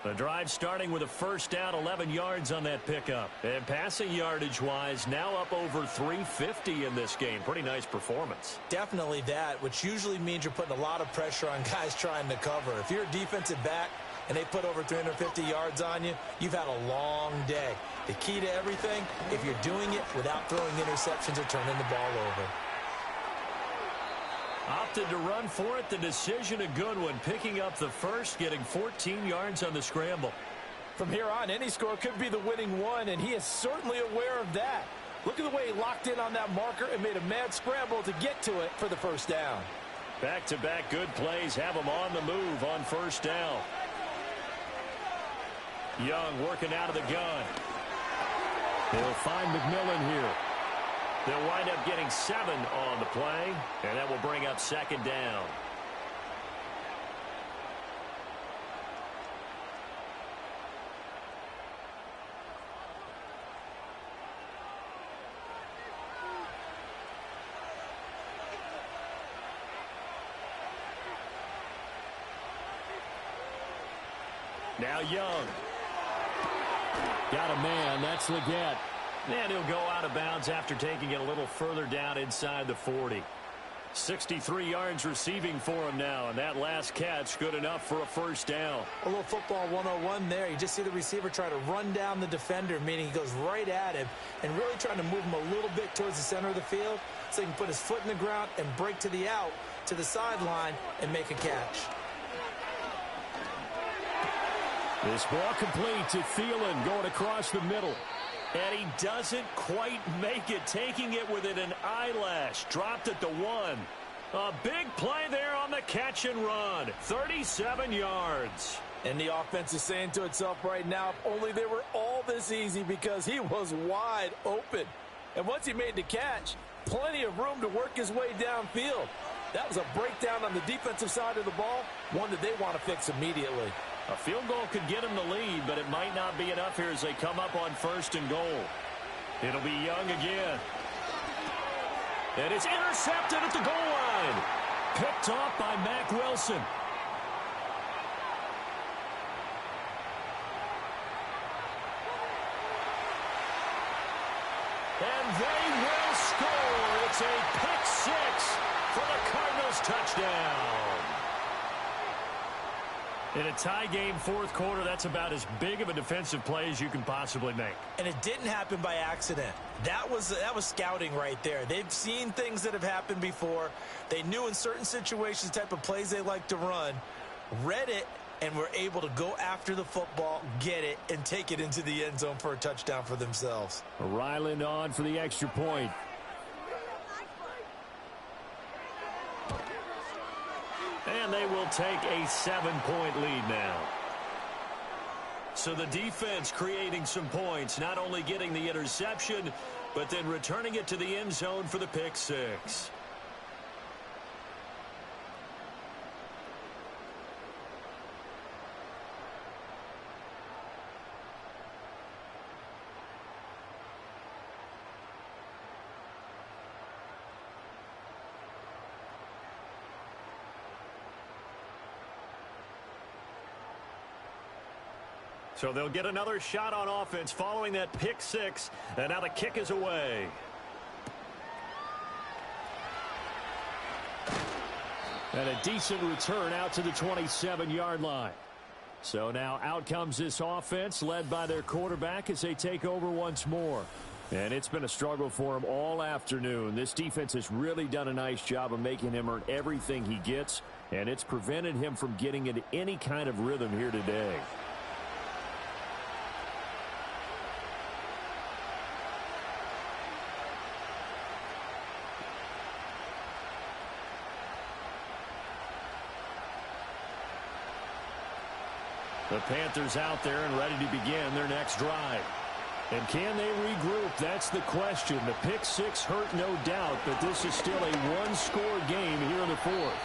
The drive starting with a first down, 11 yards on that pickup. And passing yardage-wise, now up over 350 in this game. Pretty nice performance.
Definitely that, which usually means you're putting a lot of pressure on guys trying to cover. If you're a defensive back and they put over 350 yards on you, you've had a long day. The key to everything, if you're doing it without throwing interceptions or turning the ball over.
Opted to run for it. The decision a good one. Picking up the first, getting 14 yards on the scramble.
From here on, any score could be the winning one, and he is certainly aware of that. Look at the way he locked in on that marker and made a mad scramble to get to it for the first down.
Back-to-back good plays have him on the move on first down. Young working out of the gun. He'll find McMillan here. They'll wind up getting 7 on the play, and that will bring up second down. Now Young. Got a man. That's Leggett. And he'll go out of bounds after taking it a little further down inside the 40. 63 yards receiving for him now, and that last catch good enough for a first down.
A little football 101 there. You just see the receiver try to run down the defender, meaning he goes right at him and really trying to move him a little bit towards the center of the field so he can put his foot in the ground and break to the out, to the sideline, and make a catch.
This ball complete to Thielen going across the middle. And he doesn't quite make it, taking it within an eyelash. Dropped at the 1. A big play there on the catch and run. 37 yards.
And the offense is saying to itself right now, if only they were all this easy, because he was wide open. And once he made the catch, plenty of room to work his way downfield. That was a breakdown on the defensive side of the ball, one that they want to fix immediately.
A field goal could get him the lead, but it might not be enough here as they come up on first and goal. It'll be Young again. And it's intercepted at the goal line. Picked off by Mack Wilson. And they will score. It's a pick six for the Cardinals touchdown. In a tie game fourth quarter, that's about as big of a defensive play as you can possibly make.
And it didn't happen by accident. That was scouting right there. They've seen things that have happened before. They knew in certain situations the type of plays they like to run, read it, and were able to go after the football, get it, and take it into the end zone for a touchdown for themselves.
Ryland on for the extra point. And they will take a 7-point lead now. So the defense creating some points, not only getting the interception, but then returning it to the end zone for the pick six. So they'll get another shot on offense following that pick six. And now the kick is away. And a decent return out to the 27-yard line. So now out comes this offense led by their quarterback as they take over once more. And it's been a struggle for him all afternoon. This defense has really done a nice job of making him earn everything he gets, and it's prevented him from getting into any kind of rhythm here today. The Panthers out there and ready to begin their next drive. And can they regroup? That's the question. The pick six hurt, no doubt, but this is still a one-score game here in the fourth.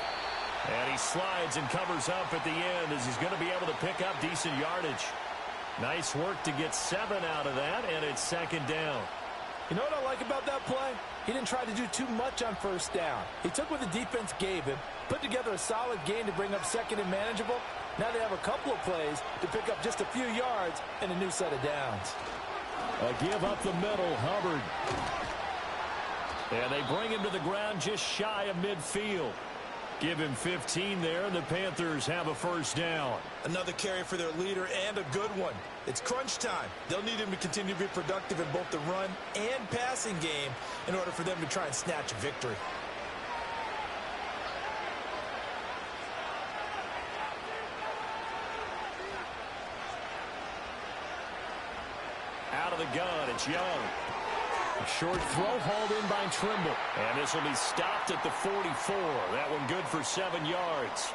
And he slides and covers up at the end as he's going to be able to pick up decent yardage. Nice work to get 7 out of that, and it's second down.
You know what I like about that play? He didn't try to do too much on first down. He took what the defense gave him, put together a solid gain to bring up second and manageable. Now they have a couple of plays to pick up just a few yards and a new set of downs.
A give up the middle, Hubbard. And they bring him to the ground just shy of midfield. Give him 15 there, and the Panthers have a first down.
Another carry for their leader, and a good one. It's crunch time. They'll need him to continue to be productive in both the run and passing game in order for them to try and snatch a victory.
Out of the gun, it's Young. A short throw hauled in by Trimble. And this will be stopped at the 44. That one good for 7 yards.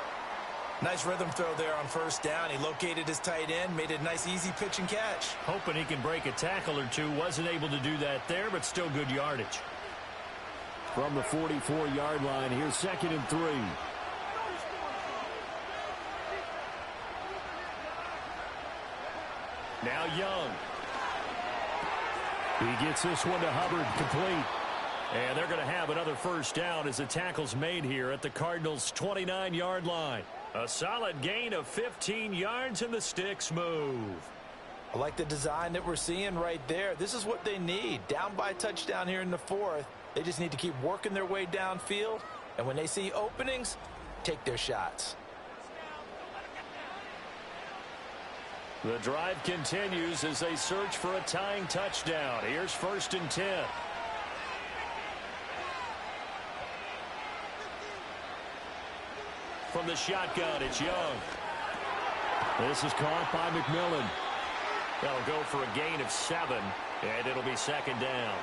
Nice rhythm throw there on first down. He located his tight end, made it a nice easy pitch and catch.
Hoping he can break a tackle or two. Wasn't able to do that there, but still good yardage. From the 44-yard line, here's 2nd and 3. Now Young. He gets this one to Hubbard, complete. And they're going to have another first down as the tackle's made here at the Cardinals' 29-yard line. A solid gain of 15 yards and the sticks move.
I like the design that we're seeing right there. This is what they need. Down by a touchdown here in the fourth. They just need to keep working their way downfield. And when they see openings, take their shots.
The drive continues as they search for a tying touchdown. Here's 1st and 10. From the shotgun, it's Young. This is caught by McMillan. They'll go for a gain of 7, and it'll be 2nd down.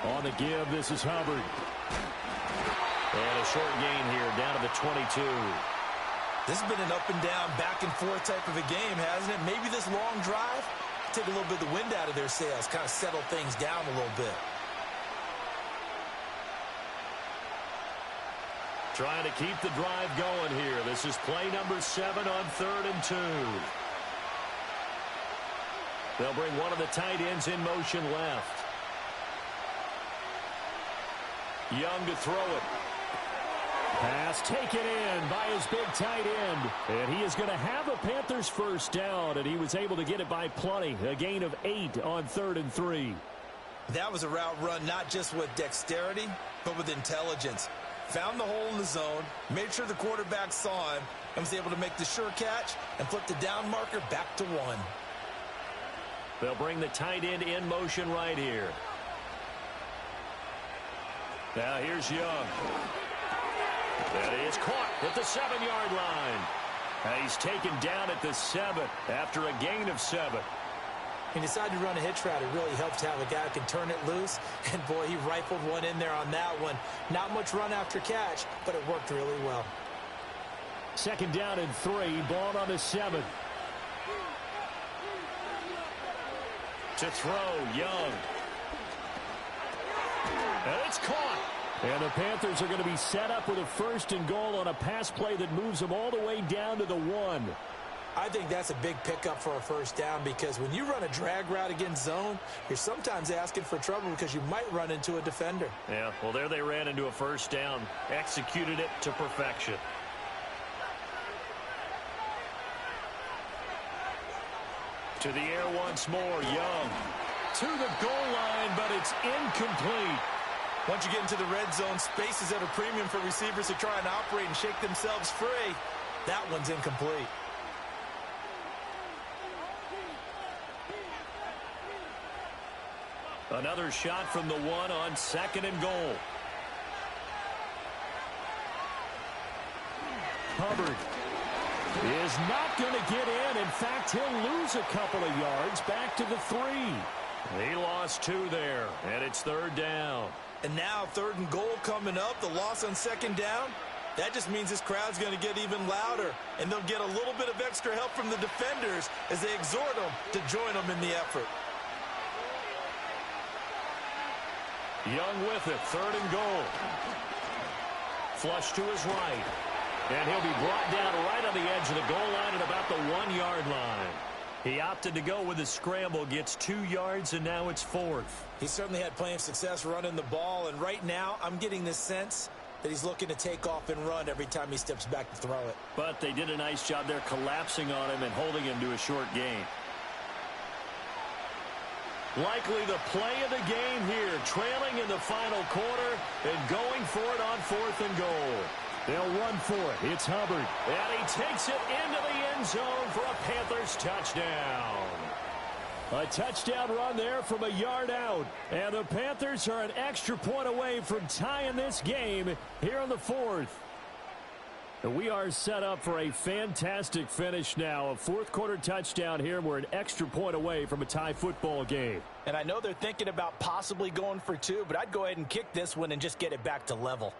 On the give, this is Hubbard. And a short gain here, down to the 22.
This has been an up and down, back and forth type of a game, hasn't it? Maybe this long drive, take a little bit of the wind out of their sails, kind of settle things down a little bit.
Trying to keep the drive going here. This is play number 7 on 3rd and 2. They'll bring one of the tight ends in motion left. Young to throw it. Pass taken in by his big tight end. And he is going to have a Panthers first down, and he was able to get it by plenty. A gain of 8 on 3rd and 3.
That was a route run not just with dexterity, but with intelligence. Found the hole in the zone, made sure the quarterback saw him, and was able to make the sure catch and flip the down marker back to 1.
They'll bring the tight end in motion right here. Now here's Young. And he is caught at the 7-yard line. And he's taken down at the 7 after a gain of 7.
He decided to run a hitch route. It really helps to have a guy who can turn it loose. And, boy, he rifled one in there on that one. Not much run after catch, but it worked really well.
2nd down and 3. Ball on the 7. To throw, Young. And it's caught. And the Panthers are going to be set up with a 1st and goal on a pass play that moves them all the way down to the 1.
I think that's a big pickup for a first down because when you run a drag route against zone, you're sometimes asking for trouble because you might run into a defender.
Yeah, well, there they ran into a first down, executed it to perfection. To the air once more, Young. To the goal line, but it's incomplete.
Once you get into the red zone, space is at a premium for receivers to try and operate and shake themselves free. That one's incomplete.
Another shot from the one on second and goal.
Hubbard is not going to get in. In fact, he'll lose a couple of yards back to the 3.
He lost 2 there, and it's third down.
And now third and goal coming up, the loss on second down. That just means this crowd's going to get even louder, and they'll get a little bit of extra help from the defenders as they exhort them to join them in the effort.
Young with it, third and goal. Flush to his right. And he'll be brought down right on the edge of the goal line at about the 1-yard line. He opted to go with a scramble, gets 2 yards, and now it's 4th.
He certainly had plenty of success running the ball, and right now I'm getting this sense that he's looking to take off and run every time he steps back to throw it.
But they did a nice job there collapsing on him and holding him to a short gain. Likely the play of the game here, trailing in the final quarter and going for it on 4th and goal.
They'll run for it. It's Hubbard.
And he takes it into the end zone for a Panthers touchdown.
A touchdown run there from a yard out. And the Panthers are an extra point away from tying this game here in the 4th. We are set up for a fantastic finish now. A 4th quarter touchdown here. We're an extra point away from a tie football game.
And I know they're thinking about possibly going for 2, but I'd go ahead and kick this one and just get it back to level.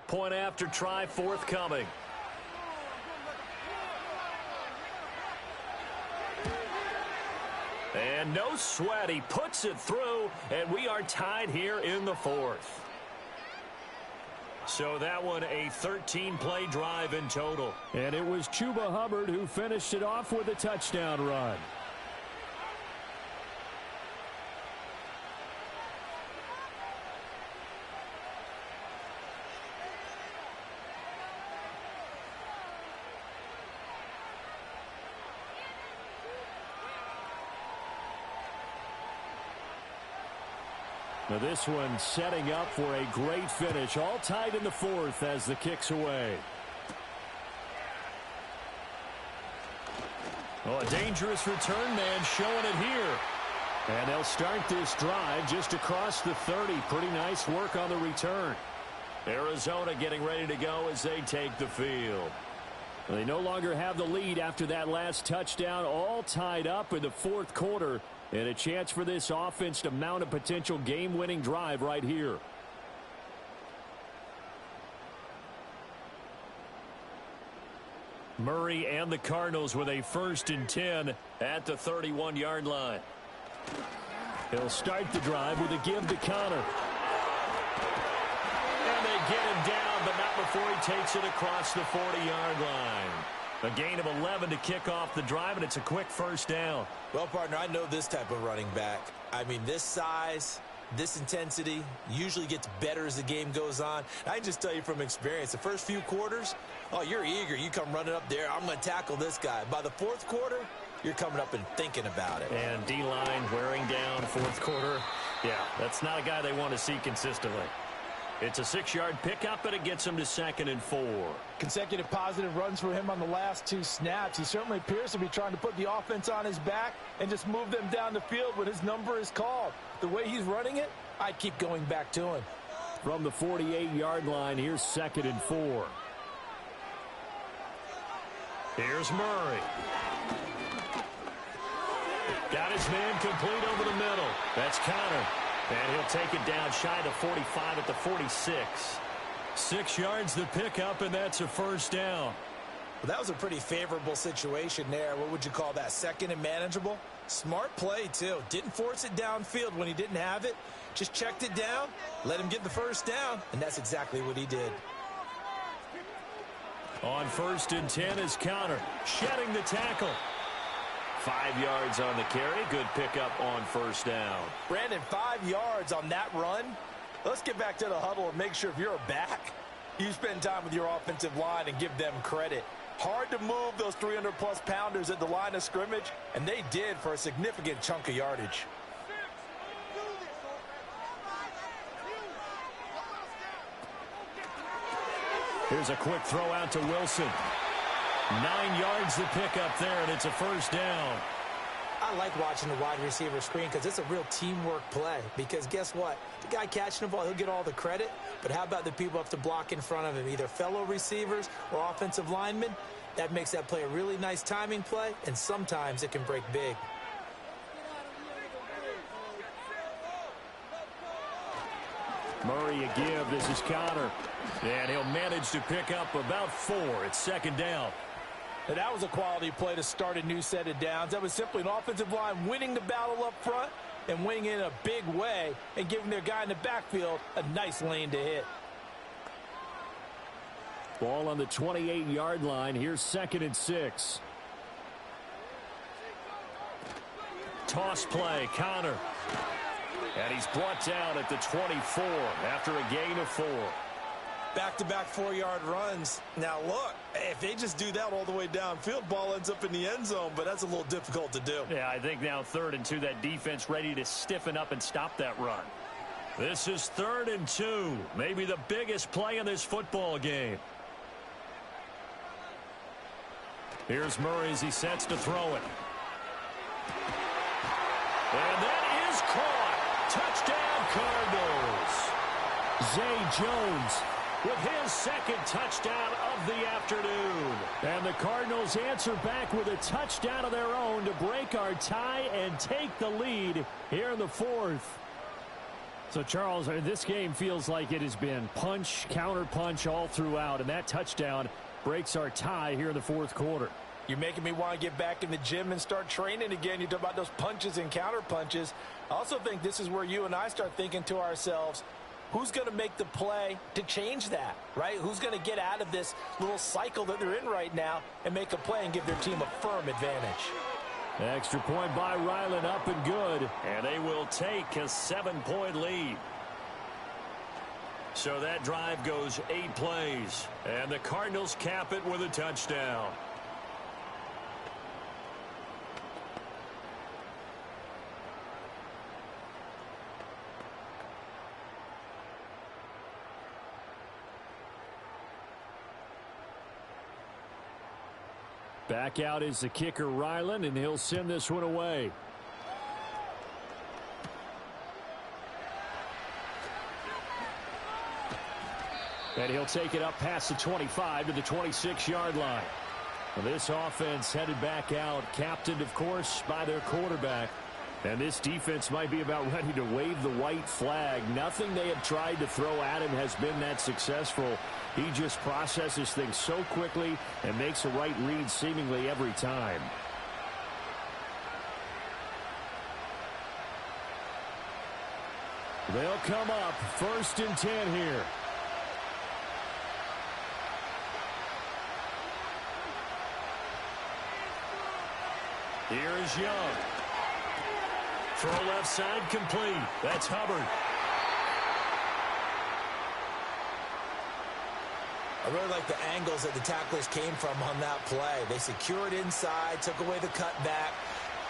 Point after try forthcoming. And no sweat, he puts it through, and we are tied here in the 4th. So that one a 13-play drive in total.
And it was Chuba Hubbard who finished it off with a touchdown run. Now this one setting up for a great finish. All tied in the 4th as the kick's away.
Oh, a dangerous return man showing it here.
And they'll start this drive just across the 30. Pretty nice work on the return.
Arizona getting ready to go as they take the field.
They no longer have the lead after that last touchdown. All tied up in the 4th quarter. And a chance for this offense to mount a potential game-winning drive right here.
Murray and the Cardinals with a 1st and 10 at the 31-yard line.
He'll start the drive with a give to Connor.
And they get him down, but not before he takes it across the 40-yard line. A gain of 11 to kick off the drive, and it's a quick first down.
Well, partner, I know this type of running back. I mean, this size, this intensity usually gets better as the game goes on. I can just tell you from experience, the first few quarters, oh, you're eager. You come running up there, I'm going to tackle this guy. By the 4th quarter, you're coming up and thinking about it.
And D-line wearing down 4th quarter. Yeah, that's not a guy they want to see consistently. It's a 6-yard pickup, and it him to 2nd and 4.
Consecutive positive runs for him on the last 2 snaps. He certainly appears to be trying to put the offense on his back and just move them down the field when his number is called. The way he's running it, I'd keep going back to him.
From the 48-yard line, here's 2nd and 4.
Here's Murray. Got his man complete over the middle. That's Connor. And he'll take it down shy of 45 at the 46.
6 yards the pickup, and that's a first down.
Well, that was a pretty favorable situation there. What would you call that? Second and manageable? Smart play, too. Didn't force it downfield when he didn't have it. Just checked it down, let him get the first down, and that's exactly what he did.
On 1st and 10 is Counter, shedding the tackle. 5 yards on the carry. Good pickup on 1st down.
Brandon, 5 yards on that run. Let's get back to the huddle and make sure if you're a back, you spend time with your offensive line and give them credit. Hard to move those 300-plus pounders at the line of scrimmage, and they did for a significant chunk of yardage.
Here's a quick throw out to Wilson. 9 yards to pick up there, and it's a 1st down.
I like watching the wide receiver screen because it's a real teamwork play. Because guess what? The guy catching the ball, he'll get all the credit. But how about the people have to block in front of him, either fellow receivers or offensive linemen? That makes that play a really nice timing play, and sometimes it can break big.
Murray a give. This is Connor. And he'll manage to pick up about 4. It's 2nd down.
Now, that was a quality play to start a new set of downs. That was simply an offensive line winning the battle up front and winning in a big way and giving their guy in the backfield a nice lane to hit.
Ball on the 28-yard line. Here's 2nd and 6. Toss play, Connor. And he's brought down at the 24 after a gain of 4.
Back-to-back 4-yard runs. Now, look, if they just do that all the way downfield, ball ends up in the end zone, but that's a little difficult to do.
Yeah, I think now 3rd and 2, that defense ready to stiffen up and stop that run. This is 3rd and 2, maybe the biggest play in this football game. Here's Murray as he sets to throw it. And that is caught. Touchdown, Cardinals. Zay Jones with his 2nd touchdown of the afternoon. And the Cardinals answer back with a touchdown of their own to break our tie and take the lead here in the 4th. So, Charles, this game feels like it has been punch, counter punch all throughout, and that touchdown breaks our tie here in the 4th quarter.
You're making me want to get back in the gym and start training again. You talk about those punches and counter punches. I also think this is where you and I start thinking to ourselves, who's going to make the play to change that, right? Who's going to get out of this little cycle that they're in right now and make a play and give their team a firm advantage?
Extra point by Ryland, up and good. And they will take a 7-point lead. So that drive goes 8 plays. And the Cardinals cap it with a touchdown. Back out is the kicker, Ryland, and he'll send this one away. And he'll take it up past the 25 to the 26-yard line. Well, this offense headed back out, captained, of course, by their quarterback. And this defense might be about ready to wave the white flag. Nothing they have tried to throw at him has been that successful. He just processes things so quickly and makes a right read seemingly every time. They'll come up 1st and 10 here. Here's Young. Throw left side complete. That's Hubbard.
I really like the angles that the tacklers came from on that play. They secured inside, took away the cutback.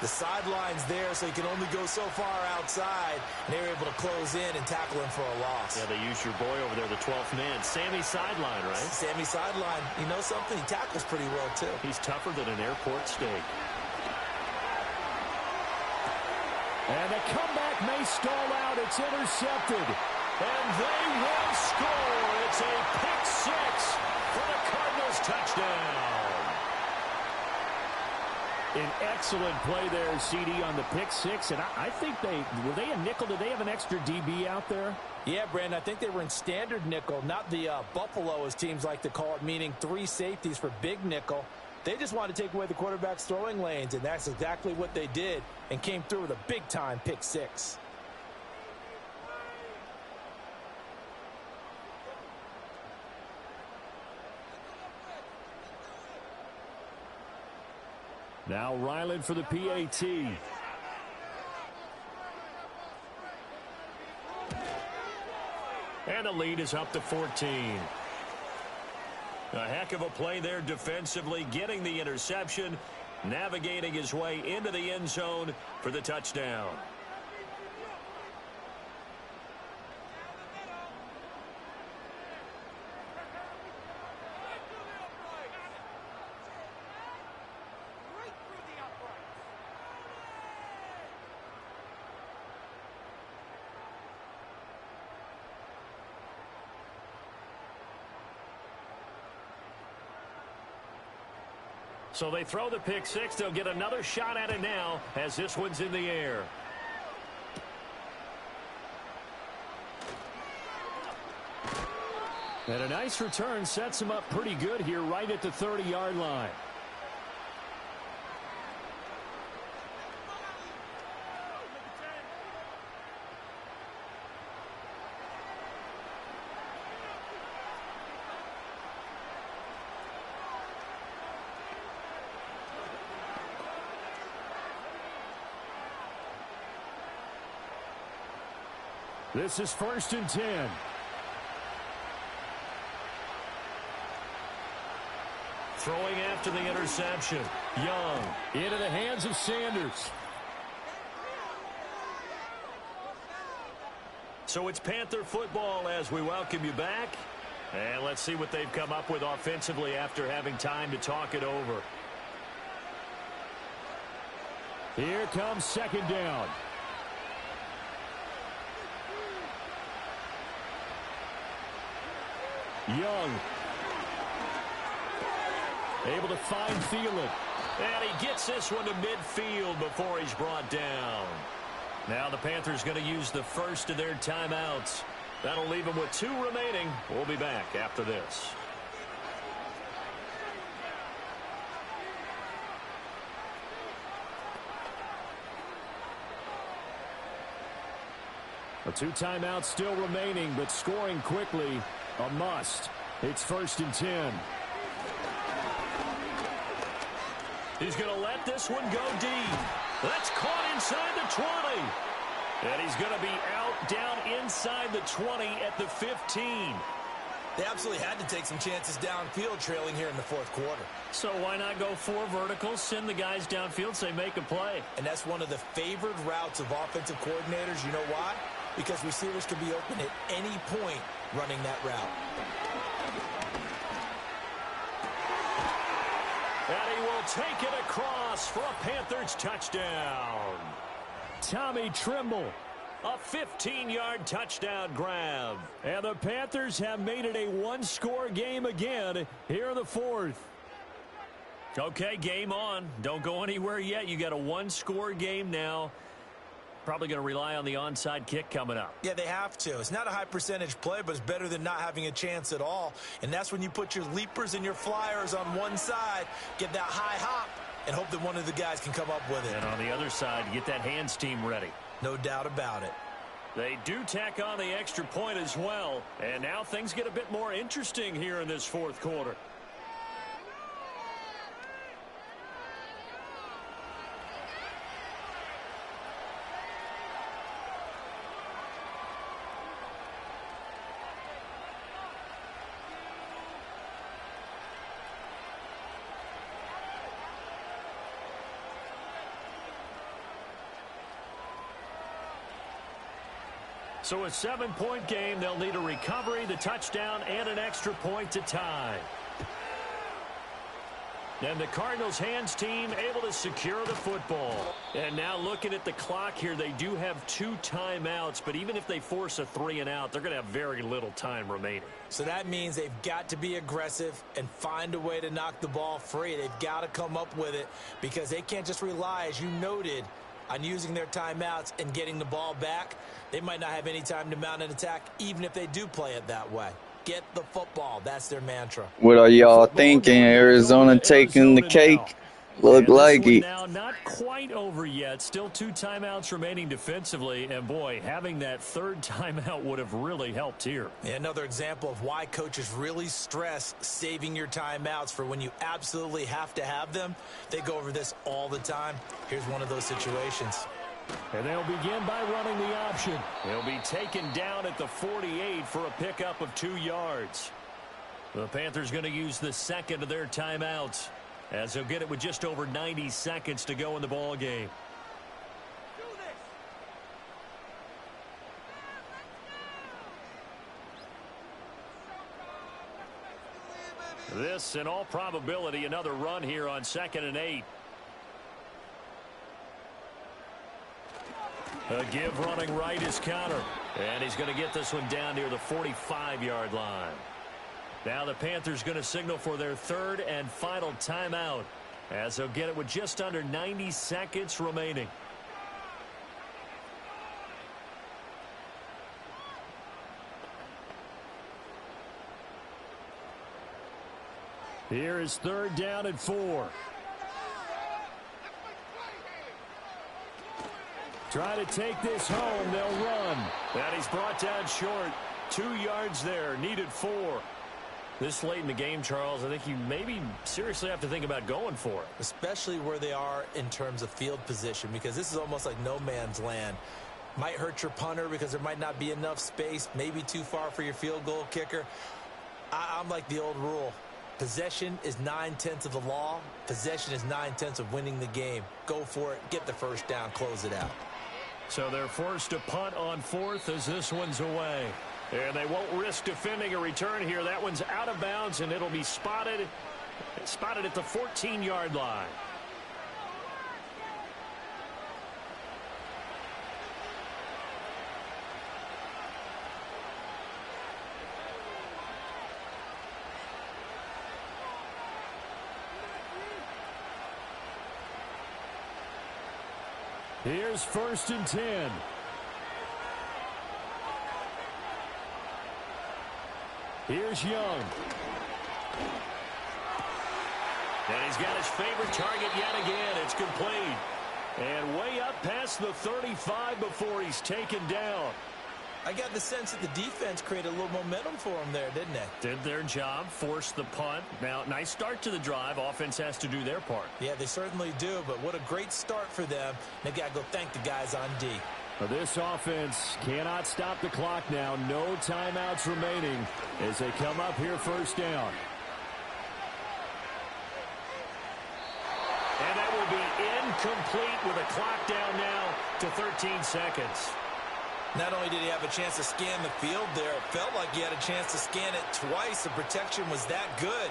The sideline's there, so you can only go so far outside, and they were able to close in and tackle him for a loss.
Yeah, they used your boy over there, the 12th man. Sammy Sideline, right?
Sammy Sideline. You know something? He tackles pretty well, too.
He's tougher than an airport steak. And the comeback may stall out. It's intercepted. And they will score. It's a pick 6 for the Cardinals touchdown.
An excellent play there, CD, on the pick six. And I think were they a nickel? Did they have an extra DB out there?
Yeah, Brandon, I think they were in standard nickel, not the Buffalo, as teams like to call it, meaning 3 safeties for big nickel. They just wanted to take away the quarterback's throwing lanes, and that's exactly what they did and came through with a big-time pick six.
Now Ryland for the PAT. And the lead is up to 14. A heck of a play there defensively, getting the interception, navigating his way into the end zone for the touchdown. So they throw the pick six. They'll get another shot at it now as this one's in the air. And a nice return sets him up pretty good here right at the 30-yard line. This is 1st and 10. Throwing after the interception. Young into the hands of Sanders. So it's Panther football as we welcome you back. And let's see what they've come up with offensively after having time to talk it over. Here comes 2nd down. Young able to find Thielen. And he gets this one to midfield before he's brought down. Now the Panthers going to use the first of their timeouts. That'll leave them with 2 remaining. We'll be back after this. The 2 timeouts still remaining, but scoring quickly a must. It's 1st and 10. He's going to let this one go deep. That's caught inside the 20. And he's going to be out down inside the 20 at the 15.
They absolutely had to take some chances downfield trailing here in the 4th quarter.
So why not go 4 verticals, send the guys downfield, say make a play?
And that's one of the favored routes of offensive coordinators. You know why? Because receivers can be open at any point running that route.
And he will take it across for a Panthers touchdown. Tommy Tremble, a 15-yard touchdown grab. And the Panthers have made it a 1-score game again here in the 4th. Okay, game on. Don't go anywhere yet. You got a 1-score game now. Probably going to rely on the onside kick coming up.
Yeah, they have to. It's not a high percentage play, but it's better than not having a chance at all. And that's when you put your leapers and your flyers on one side, get that high hop, and hope that one of the guys can come up with it.
And on the other side, get that hands team ready.
No doubt about it.
They do tack on the extra point as well. And now things get a bit more interesting here in this 4th quarter. So a 7-point game. They'll need a recovery, the touchdown, and an extra point to tie.
And the Cardinals hands team able to secure the football. And now looking at the clock here, they do have 2 timeouts, but even if they force a 3-and-out, they're going to have very little time remaining.
So that means they've got to be aggressive and find a way to knock the ball free. They've got to come up with it because they can't just rely, as you noted, on using their timeouts and getting the ball back. They might not have any time to mount an attack, even if they do play it that way. Get the football. That's their mantra.
What are y'all thinking? Arizona taking the cake? Look like it.
Now not quite over yet. Still 2 timeouts remaining defensively. And, boy, having that 3rd timeout would have really helped here.
Another example of why coaches really stress saving your timeouts for when you absolutely have to have them. They go over this all the time. Here's one of those situations.
And they'll begin by running the option. They'll be taken down at the 48 for a pickup of 2 yards. The Panthers going to use the 2nd of their timeouts, as they'll get it with just over 90 seconds to go in the ball game. This, in all probability, another run here on 2nd and 8. A give running right is counter. And he's going to get this one down near the 45-yard line. Now the Panthers going to signal for their 3rd and final timeout, as they'll get it with just under 90 seconds remaining. Here is 3rd down and 4. Try to take this home. They'll run. And he's brought down short. 2 yards there. Needed 4. This late in the game, Charles, I think you maybe seriously have to think about going for it.
Especially where they are in terms of field position, because this is almost like no man's land. Might hurt your punter because there might not be enough space. Maybe too far for your field goal kicker. I'm like the old rule. Possession is 9/10 of the law. Possession is 9/10 of winning the game. Go for it. Get the 1st down. Close it out.
So they're forced to punt on 4th as this one's away. And they won't risk defending a return here. That one's out of bounds, and it'll be spotted at the 14-yard line. Here's 1st and 10. Here's Young. And he's got his favorite target yet again. It's complete. And way up past the 35 before he's taken down.
I got the sense that the defense created a little momentum for him there, didn't they?
Did their job, forced the punt. Now, nice start to the drive. Offense has to do their part.
Yeah, they certainly do, but what a great start for them. They got to go thank the guys on D.
This offense cannot stop the clock now. No timeouts remaining as they come up here 1st down.
And that will be incomplete with a clock down now to 13 seconds.
Not only did he have a chance to scan the field there, it felt like he had a chance to scan it twice. The protection was that good.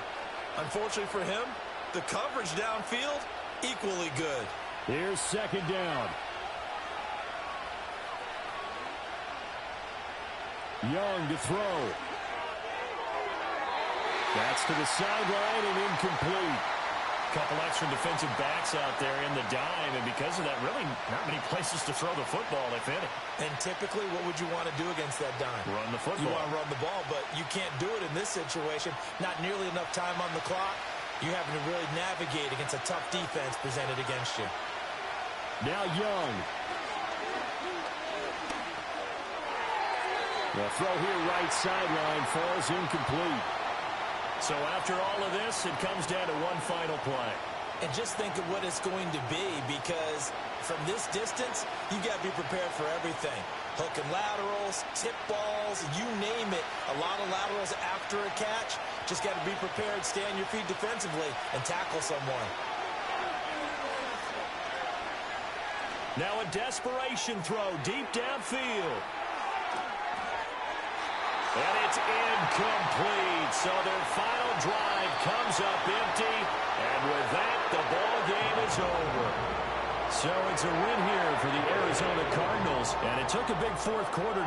Unfortunately for him, the coverage downfield, equally good.
Here's 2nd down. Young to throw. That's to the sideline and incomplete.
Couple extra defensive backs out there in the dime, and because of that, really not many places to throw the football, if any.
And typically, what would you want to do against that dime?
Run the football.
You want to run the ball, but you can't do it in this situation. Not nearly enough time on the clock. You're having to really navigate against a tough defense presented against you.
Now Young. The throw here right sideline falls incomplete.
So after all of this, it comes down to one final play.
And just think of what it's going to be, because from this distance, you've got to be prepared for everything. Hook and laterals, tip balls, you name it. A lot of laterals after a catch. Just got to be prepared, stay on your feet defensively, and tackle someone.
Now a desperation throw deep downfield. And it's incomplete. So their final drive comes up empty. And with that, the ball game is over. So it's a win here for the Arizona Cardinals. And it took a big fourth quarter